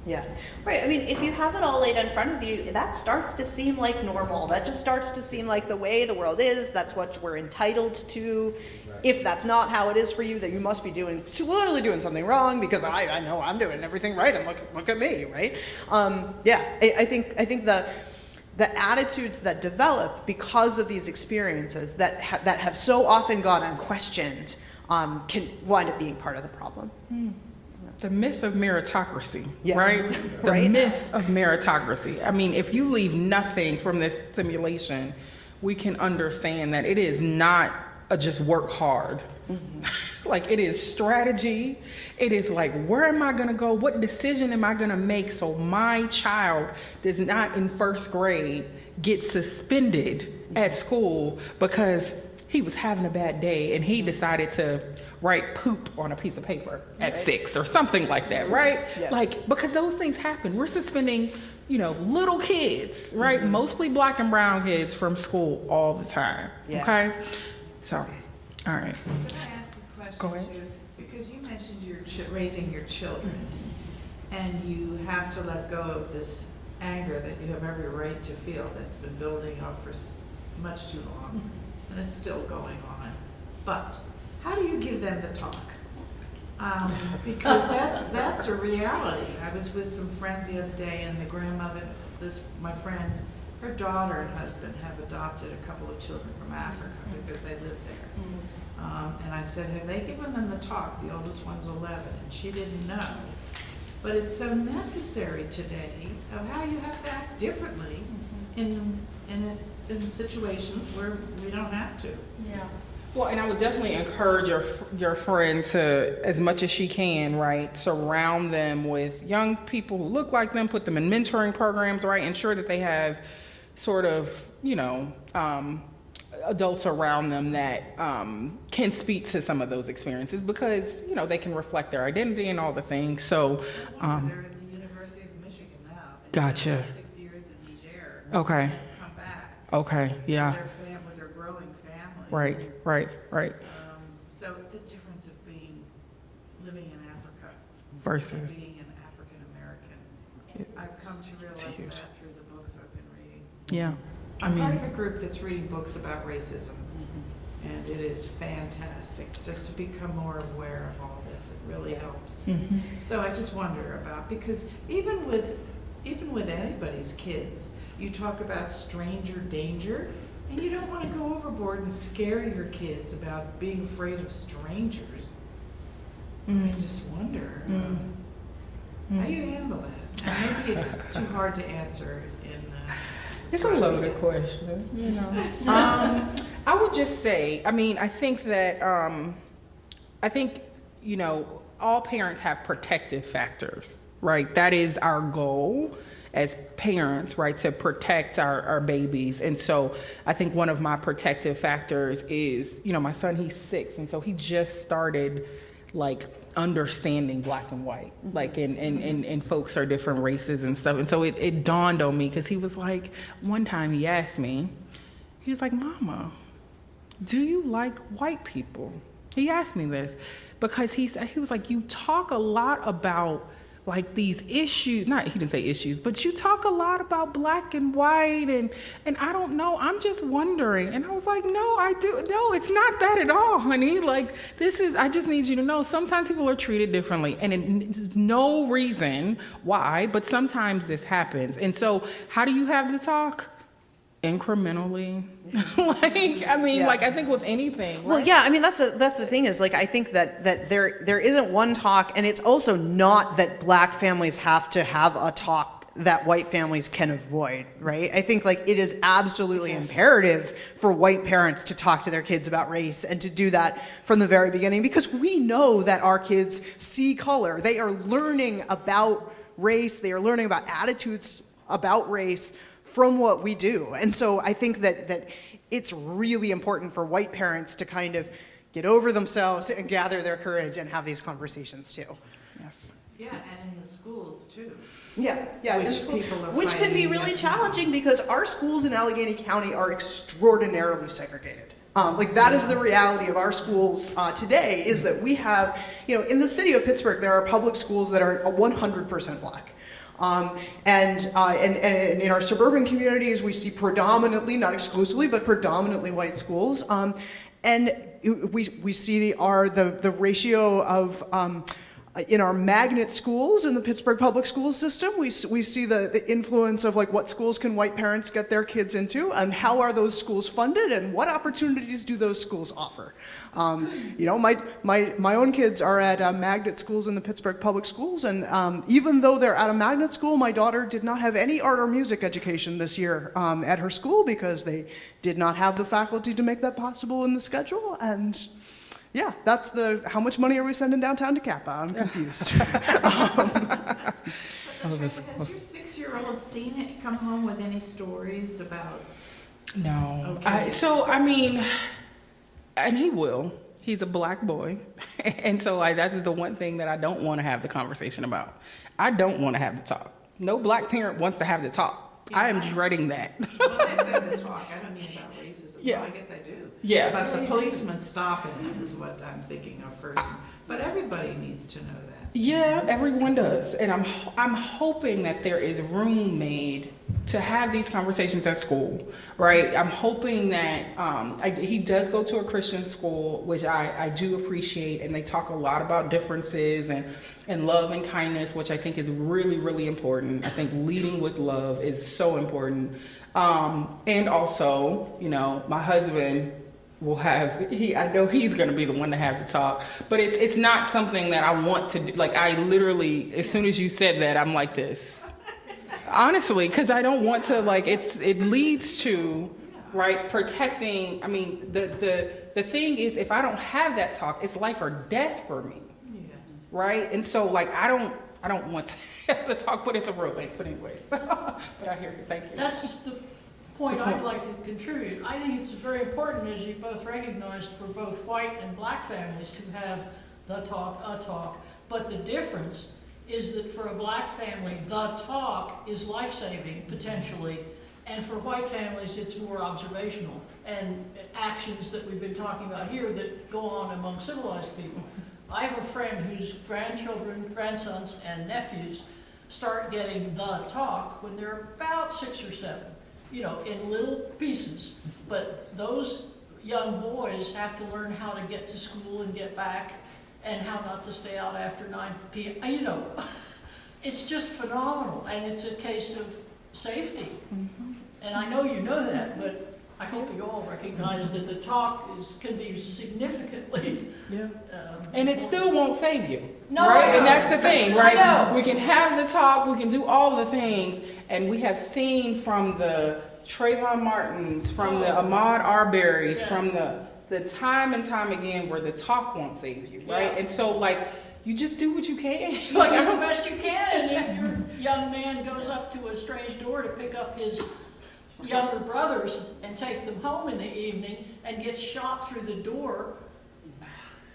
Yeah, right. I mean, if you have it all laid in front of you, that starts to seem like normal. That just starts to seem like the way the world is. That's what we're entitled to. Right. If that's not how it is for you, then you must be literally doing something wrong, because I know I'm doing everything right, and look at me, right? I think the attitudes that develop because of these experiences that have so often gone unquestioned can wind up being part of the problem. The myth of meritocracy, yes. Right? The myth of meritocracy. I mean, if you leave nothing from this simulation, we can understand that it is not a just work hard. Like, it is strategy. It is like, where am I gonna go? What decision am I gonna make so my child does not in first grade get suspended at school because he was having a bad day and he decided to write poop on a piece of paper at 6 or something like that, right? Yeah. Like, because those things happen. We're suspending, little kids, right? Mostly Black and brown kids from school all the time, okay? So, all right. Can I ask a question? Go ahead. Too? Because you mentioned you're raising your children, and you have to let go of this anger that you have every right to feel that's been building up for much too long, and is still going on. But how do you give them the talk? Because that's a reality. I was with some friends the other day, and the grandmother, my friend, her daughter and husband have adopted a couple of children from Africa because they live there. And I said, have they given them the talk? The oldest one's 11, and she didn't know. But it's so necessary today of how you have to act differently in situations where we don't have to. Yeah. Well, and I would definitely encourage your friend to, as much as she can, right, surround them with young people who look like them, put them in mentoring programs, right, ensure that they have sort of, adults around them that can speak to some of those experiences because, they can reflect their identity and all the things. So, They're at the University of Michigan now. They Gotcha. spent 6 years in Niger. Okay. And come back. Okay, yeah. With their growing family. Right. So the difference of living in Africa Versus. and being an African American. I've come to realize that huge. through the books I've been reading. Yeah. I'm part of a group that's reading books about racism, and it is fantastic just to become more aware of all this. It really helps. So I just wonder about, because even with anybody's kids, you talk about stranger danger, and you don't want to go overboard and scare your kids about being afraid of strangers. I just wonder how you handle that. And maybe it's too hard to answer in. It's a loaded question, I would just say, I think that, all parents have protective factors, right? That is our goal as parents, right, to protect our babies. And so I think one of my protective factors is, my son, he's 6, and so he just started, understanding black and white, and folks are different races and stuff. And so it dawned on me, because he was like, one time he asked me, he was like, Mama, do you like white people? He asked me this because he was like, you talk a lot about these issues, he didn't say issues, but you talk a lot about black and white, and I don't know, I'm just wondering. And I was like, no, it's not that at all, honey. I just need you to know, sometimes people are treated differently, and there's no reason why, but sometimes this happens. And so how do you have the talk? Incrementally. I think with anything. Right? Well, yeah, that's the thing is, I think that there isn't one talk, and it's also not that black families have to have a talk that white families can avoid, right? I think it is absolutely imperative for white parents to talk to their kids about race, and to do that from the very beginning, because we know that our kids see color. They are learning about race. They are learning about attitudes about race from what we do. And so I think that it's really important for white parents to kind of get over themselves and gather their courage and have these conversations too. Yes. Yeah, and in the schools too. Yeah, Which can be really challenging, because our schools in Allegheny County are extraordinarily segregated. That is the reality of our schools today, is that we have, in the city of Pittsburgh, there are public schools that are 100% black. And in our suburban communities, we see predominantly, not exclusively, but predominantly white schools. And we see the ratio of, in our magnet schools in the Pittsburgh public school system, we see the influence of what schools can white parents get their kids into, and how are those schools funded, and what opportunities do those schools offer. My own kids are at magnet schools in the Pittsburgh public schools, and even though they're at a magnet school, my daughter did not have any art or music education this year at her school, because they did not have the faculty to make that possible in the schedule. And yeah, that's how much money are we sending downtown to Kappa? I'm confused. Has your 6-year-old seen it come home with any stories about? No. Okay. And he will. He's a black boy. And so that is the one thing that I don't want to have the conversation about. I don't want to have the talk. No black parent wants to have the talk. Yeah, I am dreading that. When I said the talk, I don't mean about racism. Yeah. Well, I guess I do. Yeah. But the policeman stopping is what I'm thinking of first. But everybody needs to know that. Yeah, everyone does, and I'm hoping that there is room made to have these conversations at school, right? I'm hoping that he does go to a Christian school, which I do appreciate, and they talk a lot about differences and love and kindness, which I think is really, really important. I think leading with love is so important, and also, you know, my husband will have, I know he's going to be the one to have the talk, but it's not something that I want to do. Like, I literally, as soon as you said that, I'm like this. Honestly, because I don't want to, like, it leads to, right, protecting, I mean, the thing is, if I don't have that talk, it's life or death for me. Yes. Right? And so, like, I don't want to have the talk, but it's a real thing. But anyways, but I hear you. Thank you. That's the point I'd like to contribute. I think it's very important, as you both recognized, for both white and black families to have the talk, a talk. But the difference is that for a black family, the talk is life-saving, potentially, and for white families, it's more observational. And actions that we've been talking about here that go on among civilized people. I have a friend whose grandchildren, grandsons, and nephews start getting the talk when they're about 6 or 7. You know, in little pieces, but those young boys have to learn how to get to school and get back, and how not to stay out after 9 p.m. You know, it's just phenomenal, and it's a case of safety. Mm-hmm. And I know you know that, but I hope you all recognize that the talk can be significantly. Yeah. And it still won't save you. No, right? And that's the thing, right? I know. We can have the talk, we can do all the things, and we have seen from the Trayvon Martins, from the Ahmaud Arbery's, from the time and time again where the talk won't save you, right? And so, like, you just do what you can. Like, do the best you can. And if your young man goes up to a strange door to pick up his younger brothers and take them home in the evening and gets shot through the door,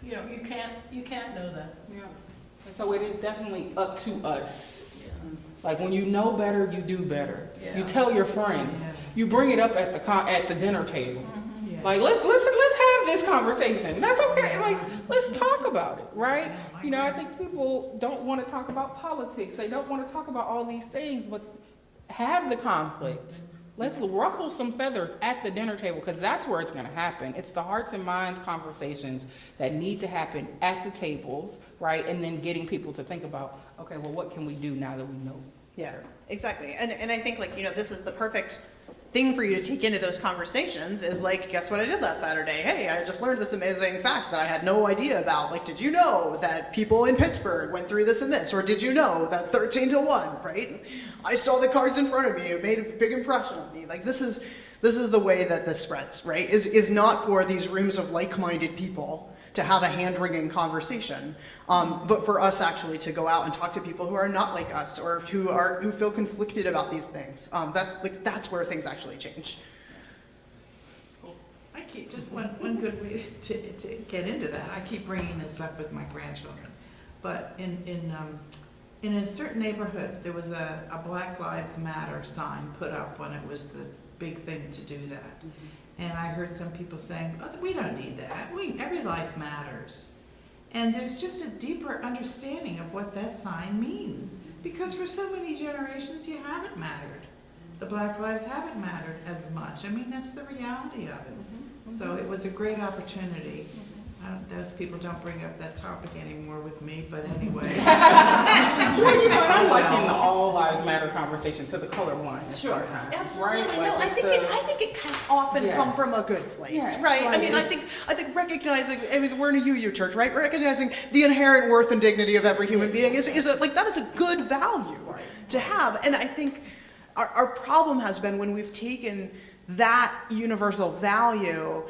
you know, you can't know that. Yeah. And so it is definitely up to us. Like, when you know better, you do better. Yeah. You tell your friends. Yeah. You bring it up at the dinner table. Mm-hmm. Yes. Like, let's have this conversation. That's okay. Like, let's talk about it, right? You know, I think people don't want to talk about politics. They don't want to talk about all these things, but have the conflict. Let's ruffle some feathers at the dinner table, because that's where it's going to happen. It's the hearts and minds conversations that need to happen at the tables, right? And then getting people to think about, okay, well, what can we do now that we know? Yeah, exactly. And I think, like, you know, this is the perfect thing for you to take into those conversations is, like, guess what I did last Saturday? Hey, I just learned this amazing fact that I had no idea about. Like, did you know that people in Pittsburgh went through this and this? Or did you know that 13 to 1, right? I saw the cards in front of me. It made a big impression on me. Like, this is the way that this spreads, right? Is not for these rooms of like-minded people to have a hand-wringing conversation, but for us actually to go out and talk to people who are not like us, or who feel conflicted about these things. That's where things actually change. I keep, just one good way to get into that, I keep bringing this up with my grandchildren, but in a certain neighborhood, there was a Black Lives Matter sign put up when it was the big thing to do that. Mm-hmm. And I heard some people saying, oh, we don't need that. Every life matters. And there's just a deeper understanding of what that sign means. Because for so many generations, you haven't mattered. The Black lives haven't mattered as much. I mean, that's the reality of it. Mm-hmm. So it was a great opportunity. Those people don't bring up that topic anymore with me, but anyway. Well, you know, and I'm liking the all lives matter conversation to the colorblind. Sure, sometimes, absolutely. right? No, I think it has often come from a good place, right? I mean, I think recognizing. I mean, we're in a UU church, right? Recognizing the inherent worth and dignity of every human being is that is a good value to have, and I think our problem has been when we've taken that universal value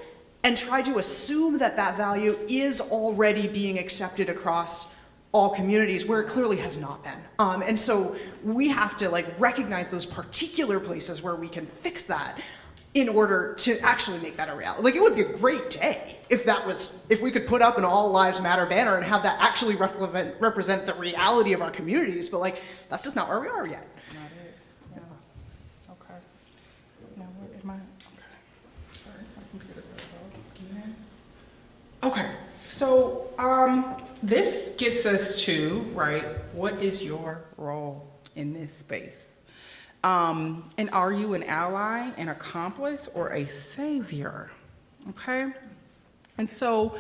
and try to assume that that value is already being accepted across all communities where it clearly has not been. And so we have to, like, recognize those particular places where we can fix that in order to actually make that a reality. Like, it would be a great day if we could put up an All Lives Matter banner and have that actually represent the reality of our communities, but, like, that's just not where we are yet. Not it. Yeah. Okay. Now, where am I? Okay. Sorry, my computer. Okay, so this gets us to, right, what is your role in this space? And are you an ally, an accomplice, or a savior? Okay? And so,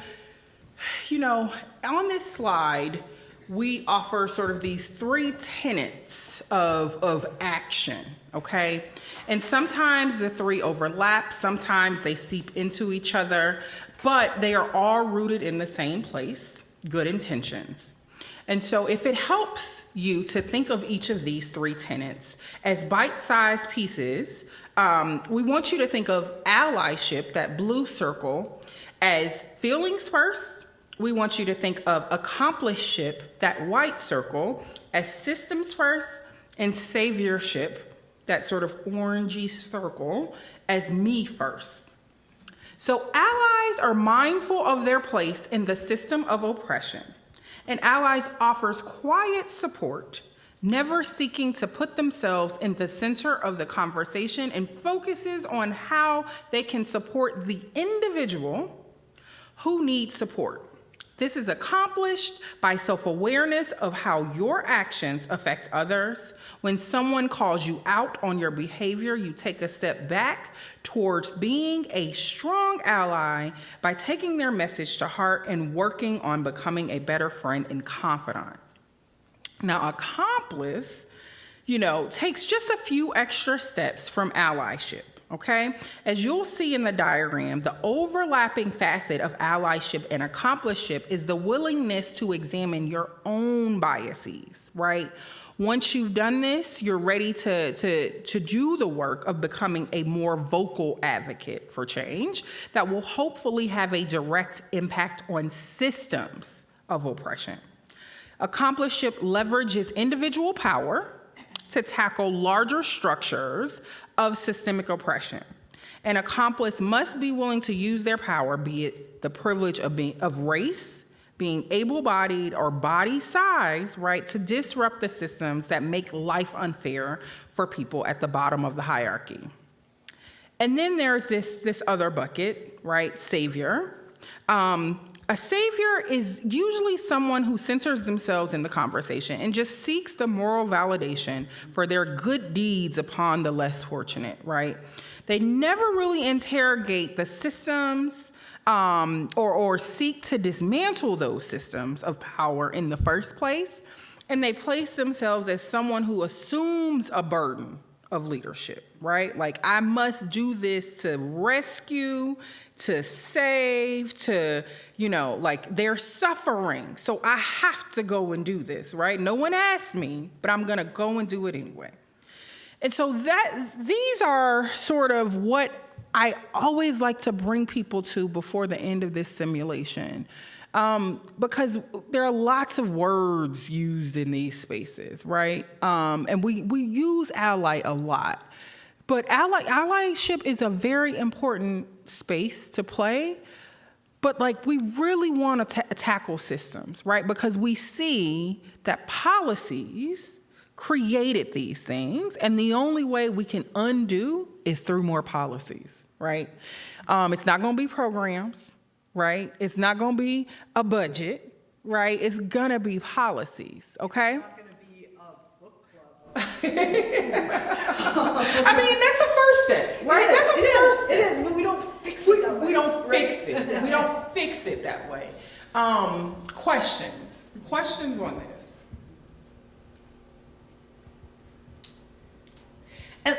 you know, on this slide, we offer sort of these 3 tenets of action, okay? And sometimes the 3 overlap, sometimes they seep into each other, but they are all rooted in the same place, good intentions. And so if it helps you to think of each of these 3 tenets as bite-sized pieces, we want you to think of allyship, that blue circle, as feelings first. We want you to think of accompliceship, that white circle, as systems first, and saviorship, that sort of orangey circle, as me first. So allies are mindful of their place in the system of oppression. And allies offers quiet support, never seeking to put themselves in the center of the conversation, and focuses on how they can support the individual who needs support. This is accomplished by self-awareness of how your actions affect others. When someone calls you out on your behavior, you take a step back towards being a strong ally by taking their message to heart and working on becoming a better friend and confidant. Now, accomplice, takes just a few extra steps from allyship. Okay, as you'll see in the diagram, the overlapping facet of allyship and accomplishship is the willingness to examine your own biases, right? Once you've done this, you're ready to do the work of becoming a more vocal advocate for change that will hopefully have a direct impact on systems of oppression. Accomplishship leverages individual power to tackle larger structures of systemic oppression. An accomplice must be willing to use their power, be it the privilege of race, being able-bodied, or body size, right, to disrupt the systems that make life unfair for people at the bottom of the hierarchy. And then there's this other bucket, right, savior. A savior is usually someone who centers themselves in the conversation and just seeks the moral validation for their good deeds upon the less fortunate, right? They never really interrogate the systems or seek to dismantle those systems of power in the first place, and they place themselves as someone who assumes a burden of leadership, right? Like, I must do this to rescue, to save, to, they're suffering. So I have to go and do this, right? No one asked me, but I'm going to go and do it anyway. And so these are sort of what I always like to bring people to before the end of this simulation. Because there are lots of words used in these spaces, right? And we use ally a lot. But allyship is a very important space to play. But we really want to tackle systems, right? Because we see that policies created these things, and the only way we can undo is through more policies, right? It's not going to be programs. Right? It's not going to be a budget, right? It's going to be policies, okay? It's not going to be a book club. I mean, that's the first step, right? That's the first step. It is, but we don't fix it that way. We don't fix it. We don't fix it that way. Questions on this?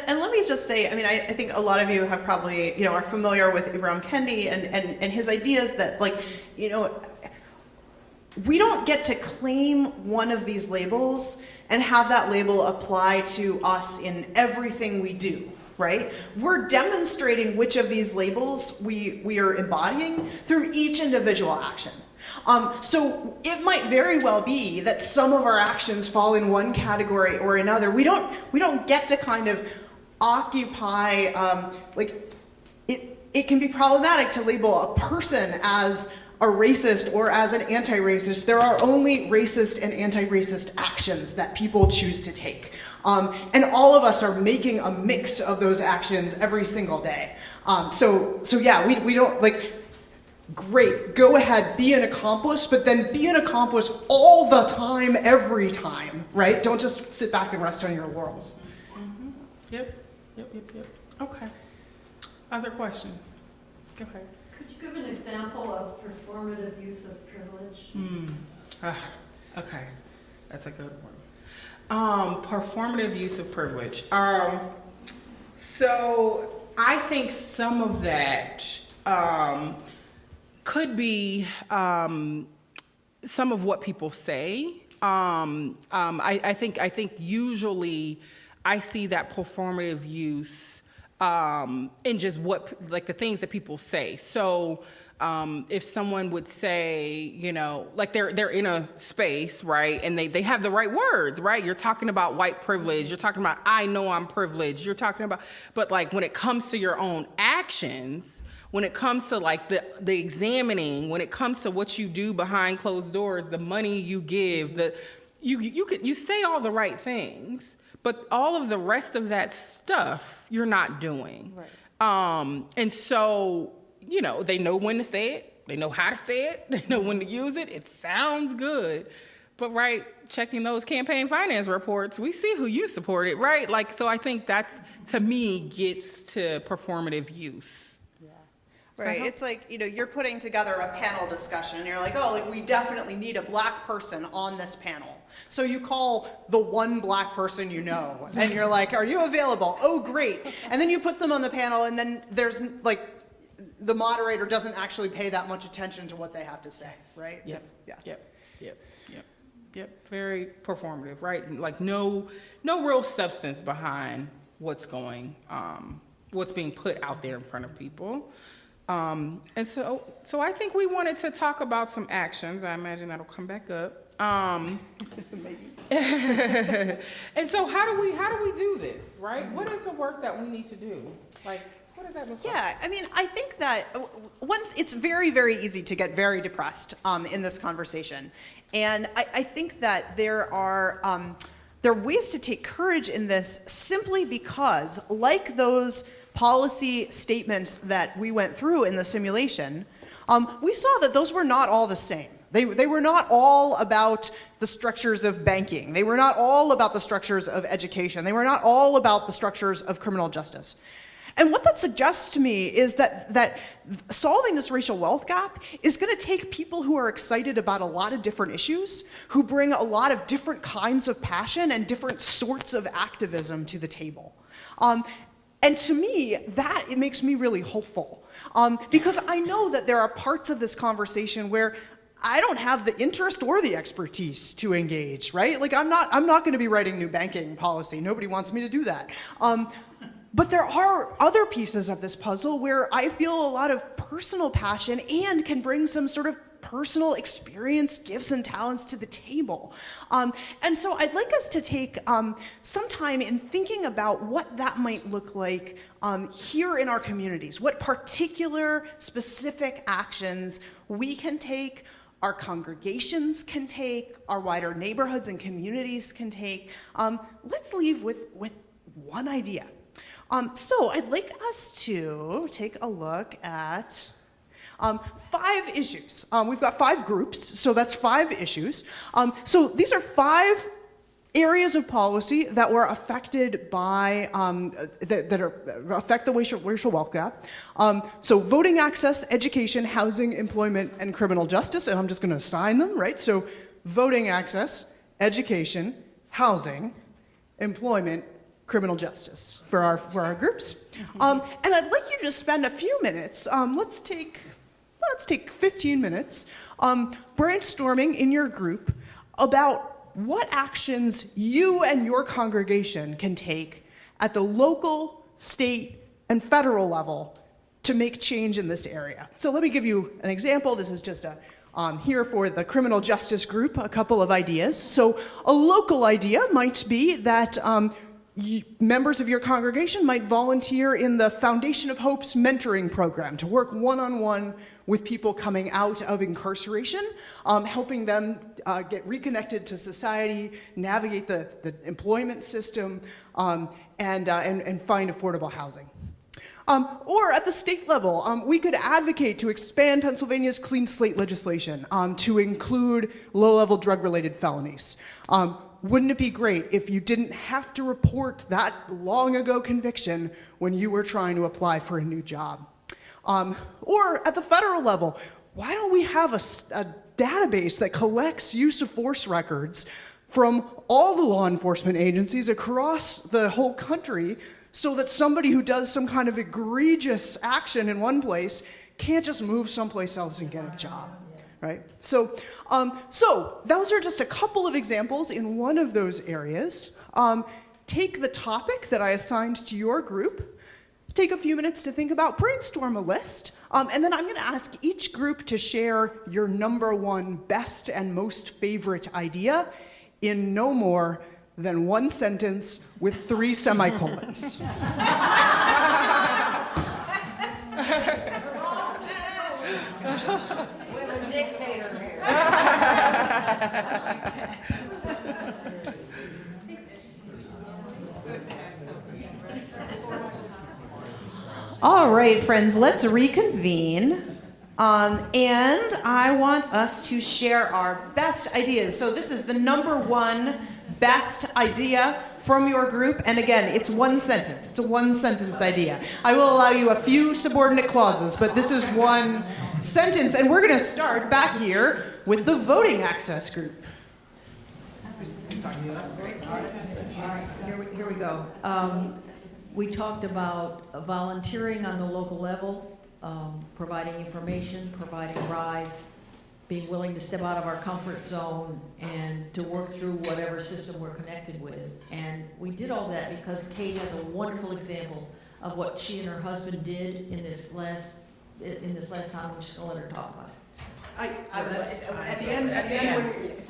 And let me just say, I think a lot of you have probably, are familiar with Ibram Kendi and his ideas that, we don't get to claim one of these labels and have that label apply to us in everything we do, right? We're demonstrating which of these labels we are embodying through each individual action. So it might very well be that some of our actions fall in one category or another. We don't get to kind of occupy, it can be problematic to label a person as a racist or as an anti-racist. There are only racist and anti-racist actions that people choose to take. And all of us are making a mix of those actions every single day. So yeah, we don't, great, go ahead, be an accomplice, but then be an accomplice all the time, every time, right? Don't just sit back and rest on your laurels. Yep. Okay. Other questions? Go ahead. Could you give an example of performative use of privilege? Okay, that's a good one. Performative use of privilege. So I think some of that could be some of what people say. I think usually I see that performative use in just the things that people say. So if someone would say, like they're in a space, right, and they have the right words, right? You're talking about white privilege. You're talking about I know I'm privileged. You're talking about, but like when it comes to your own actions, when it comes to like the examining, when it comes to what you do behind closed doors, the money you give, you say all the right things, but all of the rest of that stuff you're not doing. Right. And so, they know when to say it, they know how to say it, they know when to use it. It sounds good, but right, checking those campaign finance reports, we see who you supported, right? Like, so I think that's, to me, gets to performative use. Right, it's like, you're putting together a panel discussion, and you're like, oh, we definitely need a black person on this panel. So you call the one black person you know, and you're like, are you available? Oh, great. And then you put them on the panel, and then there's, like, the moderator doesn't actually pay that much attention to what they have to say, right? Yep. Very performative, right? Like no real substance behind what's being put out there in front of people. And so I think we wanted to talk about some actions. I imagine that'll come back up. Maybe. And so how do we do this, right? What is the work that we need to do? Like, what does that look like? Yeah, I mean, I think that it's very, very easy to get very depressed in this conversation. And I think that there are ways to take courage in this simply because, like those policy statements that we went through in the simulation, we saw that those were not all the same. They were not all about the structures of banking. They were not all about the structures of education. They were not all about the structures of criminal justice. And what that suggests to me is that solving this racial wealth gap is going to take people who are excited about a lot of different issues, who bring a lot of different kinds of passion and different sorts of activism to the table. And to me, it makes me really hopeful. Because I know that there are parts of this conversation where I don't have the interest or the expertise to engage, right? Like I'm not going to be writing new banking policy. Nobody wants me to do that. But there are other pieces of this puzzle where I feel a lot of personal passion and can bring some sort of personal experience, gifts, and talents to the table. And so I'd like us to take some time in thinking about what that might look like here in our communities, what particular specific actions we can take, our congregations can take, our wider neighborhoods and communities can take. Let's leave with one idea. So I'd like us to take a look at 5 issues. We've got 5 groups, so that's 5 issues. So these are 5 areas of policy that were affected by, affect the racial wealth gap. So voting access, education, housing, employment, and criminal justice, and I'm just gonna assign them, right? So voting access, education, housing, employment, criminal justice for our groups. And I'd like you to spend a few minutes, let's take 15 minutes, brainstorming in your group about what actions you and your congregation can take at the local, state, and federal level to make change in this area. So let me give you an example. This is just here for the criminal justice group, a couple of ideas. So a local idea might be that members of your congregation might volunteer in the Foundation of Hope's mentoring program to work one-on-one with people coming out of incarceration, helping them get reconnected to society, navigate the employment system, and find affordable housing. Or at the state level, we could advocate to expand Pennsylvania's clean slate legislation to include low-level drug-related felonies. Wouldn't it be great if you didn't have to report that long-ago conviction when you were trying to apply for a new job? Or at the federal level, why don't we have a database that collects use of force records from all the law enforcement agencies across the whole country, so that somebody who does some kind of egregious action in one place can't just move someplace else and get a job, right? So those are just a couple of examples in one of those areas. Take the topic that I assigned to your group, take a few minutes to think about, brainstorm a list, and then I'm going to ask each group to share your number one best and most favorite idea in no more than one sentence with 3 semicolons. We have a dictator here. All right, friends, let's reconvene. And I want us to share our best ideas. So this is the number one best idea from your group. And again, it's one sentence. It's a one-sentence idea. I will allow you a few subordinate clauses, but this is one sentence. And we're going to start back here with the voting access group. Here we go. We talked about volunteering on the local level, providing information, providing rides, being willing to step out of our comfort zone and to work through whatever system we're connected with. And we did all that because Kate has a wonderful example of what she and her husband did in this last time. I'm just gonna let her talk about it. At the end,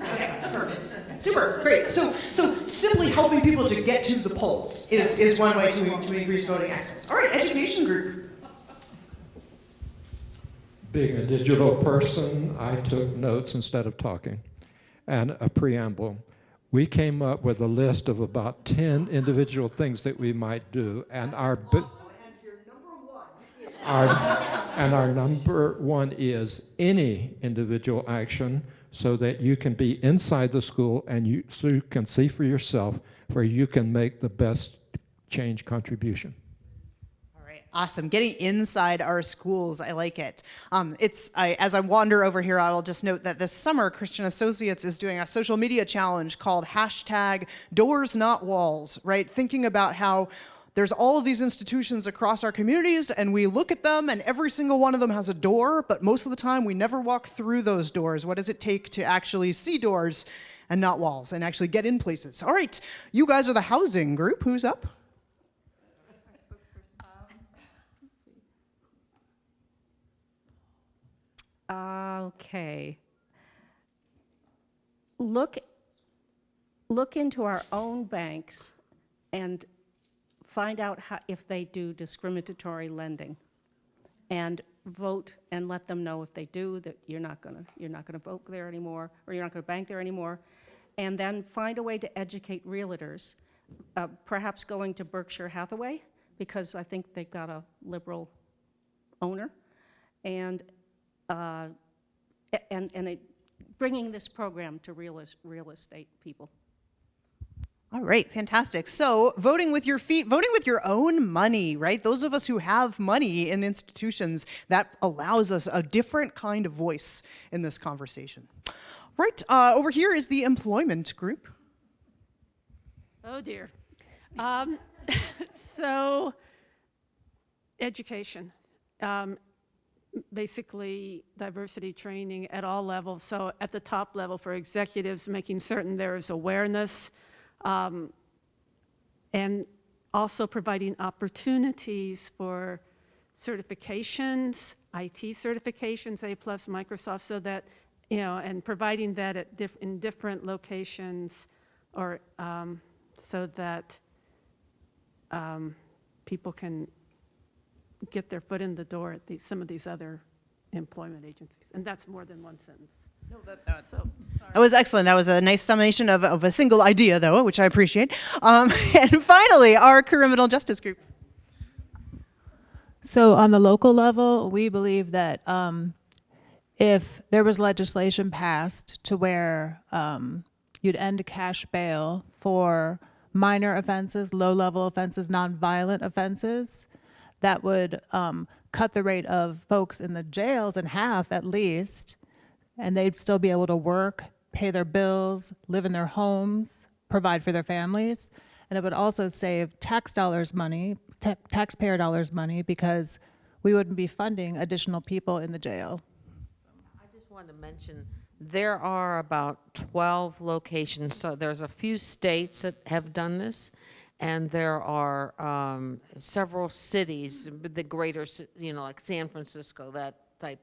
okay, perfect. Super, great. So simply helping people to get to the polls is one way to increase voting access. All right, education group. Being a digital person, I took notes instead of talking, and a preamble. We came up with a list of about 10 individual things that we might do, and our number one is any individual action, so that you can be inside the school and so you can see for yourself where you can make the best change contribution. Awesome. Getting inside our schools, I like it. As I wander over here, I will just note that this summer, Christian Associates is doing a social media challenge called #DoorsNotWalls, right? Thinking about how there's all of these institutions across our communities, and we look at them, and every single one of them has a door, but most of the time we never walk through those doors. What does it take to actually see doors and not walls, and actually get in places? All right, you guys are the housing group. Who's up? Okay. Look into our own banks and find out if they do discriminatory lending, and vote and let them know if they do that you're not gonna vote there anymore, or you're not gonna bank there anymore, and then find a way to educate realtors, perhaps going to Berkshire Hathaway, because I think they've got a liberal owner, and bringing this program to real estate people. All right, fantastic. So voting with your feet, voting with your own money, right? Those of us who have money in institutions, that allows us a different kind of voice in this conversation. Right, over here is the employment group. Oh dear. So, education. Basically diversity training at all levels. So at the top level for executives, making certain there is awareness, and also providing opportunities for certifications, IT certifications, A+, Microsoft, so that, and providing that in different locations, or so that people can get their foot in the door at some of these other employment agencies. And that's more than one sentence. No, that was excellent. That was a nice summation of a single idea, though, which I appreciate. And finally, our criminal justice group. So on the local level, we believe that if there was legislation passed to where you'd end cash bail for minor offenses, low-level offenses, nonviolent offenses, that would cut the rate of folks in the jails in half at least, and they'd still be able to work, pay their bills, live in their homes, provide for their families. And it would also save taxpayer dollars money, because we wouldn't be funding additional people in the jail. I just wanted to mention, there are about 12 locations. So there's a few states that have done this, and there are several cities, the greater, like San Francisco, that type,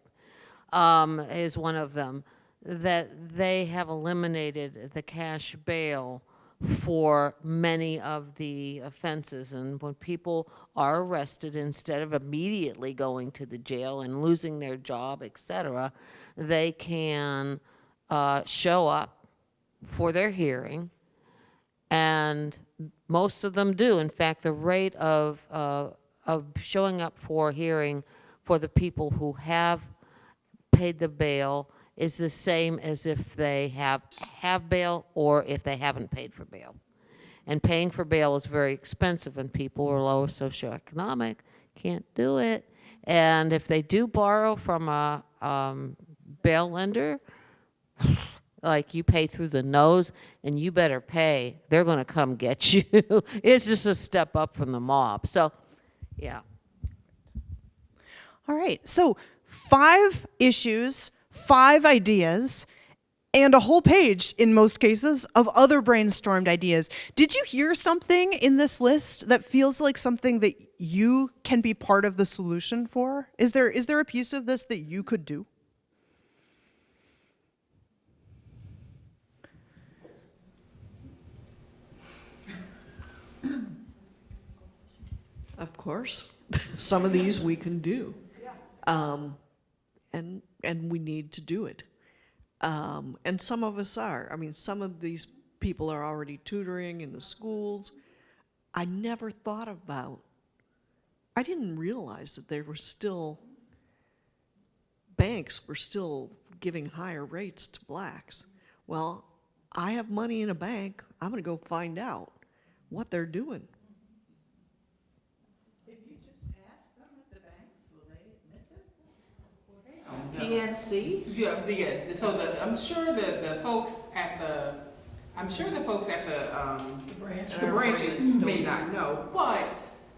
is one of them, that they have eliminated the cash bail for many of the offenses. And when people are arrested, instead of immediately going to the jail and losing their job, etc., they can show up for their hearing, and most of them do. In fact, the rate of showing up for hearing for the people who have paid the bail is the same as if they have bail or if they haven't paid for bail. And paying for bail is very expensive, and people who are lower socioeconomic can't do it. And if they do borrow from a bail lender, like you pay through the nose and you better pay, they're going to come get you. It's just a step up from the mob. So, yeah. All right, so 5 issues, 5 ideas, and a whole page, in most cases, of other brainstormed ideas. Did you hear something in this list that feels like something that you can be part of the solution for? Is there a piece of this that you could do? Of course, some of these we can do, and we need to do it. And some of us are. I mean, some of these people are already tutoring in the schools. I never thought about, I didn't realize that there were still, banks were still giving higher rates to blacks. Well, I have money in a bank. I'm going to go find out what they're doing. If you just ask them at the banks, will they admit this? PNC? Yeah. So I'm sure the folks at the branches may not know, but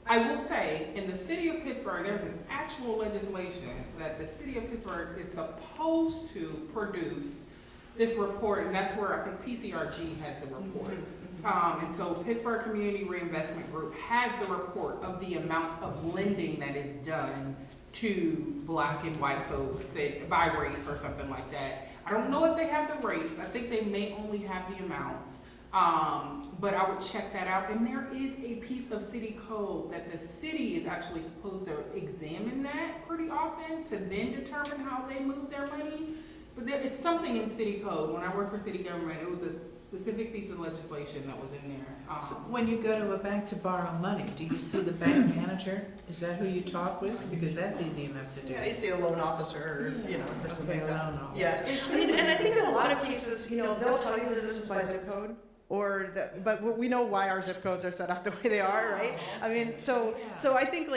I will say, in the city of Pittsburgh, there's an actual legislation that the city of Pittsburgh is supposed to produce this report, and that's where I think PCRG has the report. And so Pittsburgh Community Reinvestment Group has the report of the amount of lending that is done to black and white folks that, by race or something like that. I don't know if they have the rates. I think they may only have the amounts. But I would check that out. And there is a piece of city code that the city is actually supposed to examine that pretty often to then determine how they move their money. But there is something in city code. When I worked for city government, it was a specific piece of legislation that was in there. So when you go to a bank to borrow money, do you see the bank manager? Is that who you talk with? Because that's easy enough to do. Yeah, you see a loan officer, or something like that. Loan officer. Yeah, and I think in a lot of cases, they'll tell you that this is by zip code, but we know why our zip codes are set up the way they are, right? I mean, so I think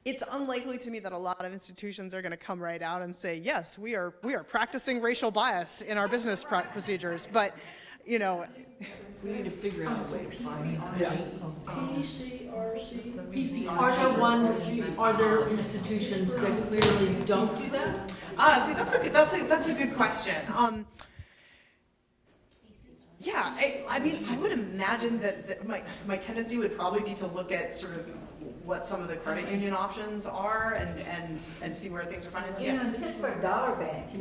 it's unlikely to me that a lot of institutions are going to come right out and say, yes, we are practicing racial bias in our business procedures, but we need to figure out a way to find PCRC. Are there institutions that clearly don't do that? See, that's a good question. Yeah, I mean, I would imagine that my tendency would probably be to look at sort of what some of the credit union options are and see where things are financed. Yeah, Pittsburgh Dollar Bank is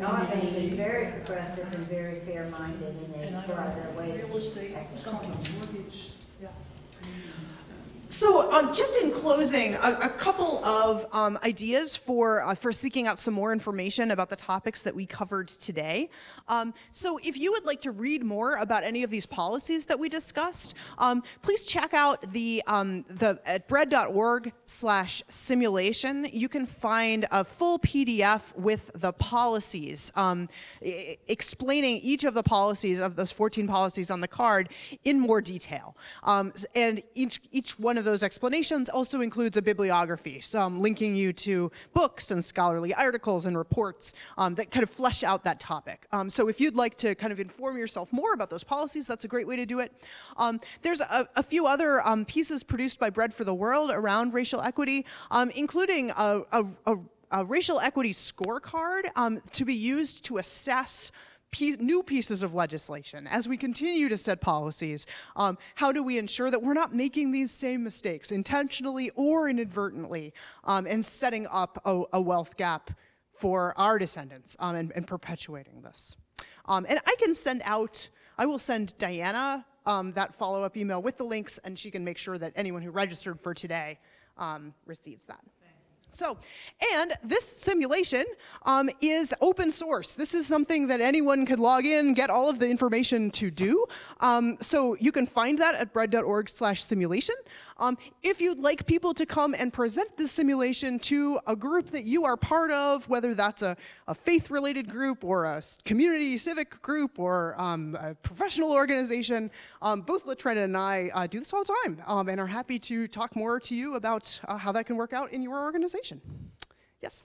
very progressive and very fair-minded, and they go out of their way. Real estate, something, mortgage, yeah. So just in closing, a couple of ideas for seeking out some more information about the topics that we covered today. So if you would like to read more about any of these policies that we discussed, please check out at bread.org/simulation. You can find a full PDF with the policies, explaining each of the policies of those 14 policies on the card in more detail. And each one of those explanations also includes a bibliography, linking you to books and scholarly articles and reports that kind of flesh out that topic. So if you'd like to kind of inform yourself more about those policies, that's a great way to do it. There's a few other pieces produced by Bread for the World around racial equity, including a racial equity scorecard to be used to assess new pieces of legislation. As we continue to set policies, how do we ensure that we're not making these same mistakes intentionally or inadvertently, and setting up a wealth gap for our descendants, and perpetuating this. And I will send Diana that follow-up email with the links, and she can make sure that anyone who registered for today receives that. So, and this simulation is open source. This is something that anyone could log in, get all of the information to do. So you can find that at bread.org/simulation. If you'd like people to come and present this simulation to a group that you are part of, whether that's a faith-related group or a community civic group or a professional organization, both Latrenda and I do this all the time, and are happy to talk more to you about how that can work out in your organization. Yes?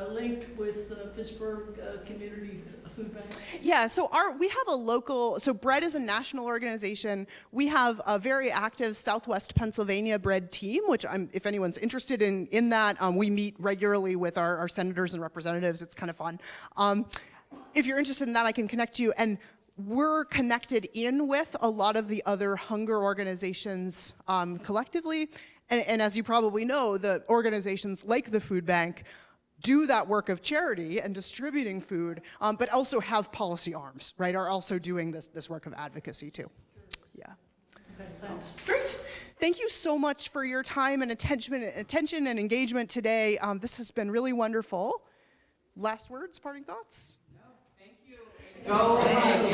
Linked with Pittsburgh Community Food Bank? Yeah, so we have a local, so Bread is a national organization. We have a very active Southwest Pennsylvania Bread team, which if anyone's interested in that, we meet regularly with our senators and representatives. It's kind of fun. If you're interested in that, I can connect you. And we're connected in with a lot of the other hunger organizations collectively. And as you probably know, the organizations like the Food Bank do that work of charity and distributing food, but also have policy arms, right? Are also doing this work of advocacy too. Yeah. Okay, thanks. Great. Thank you so much for your time and attention and engagement today. This has been really wonderful. Last words, parting thoughts? Go ahead.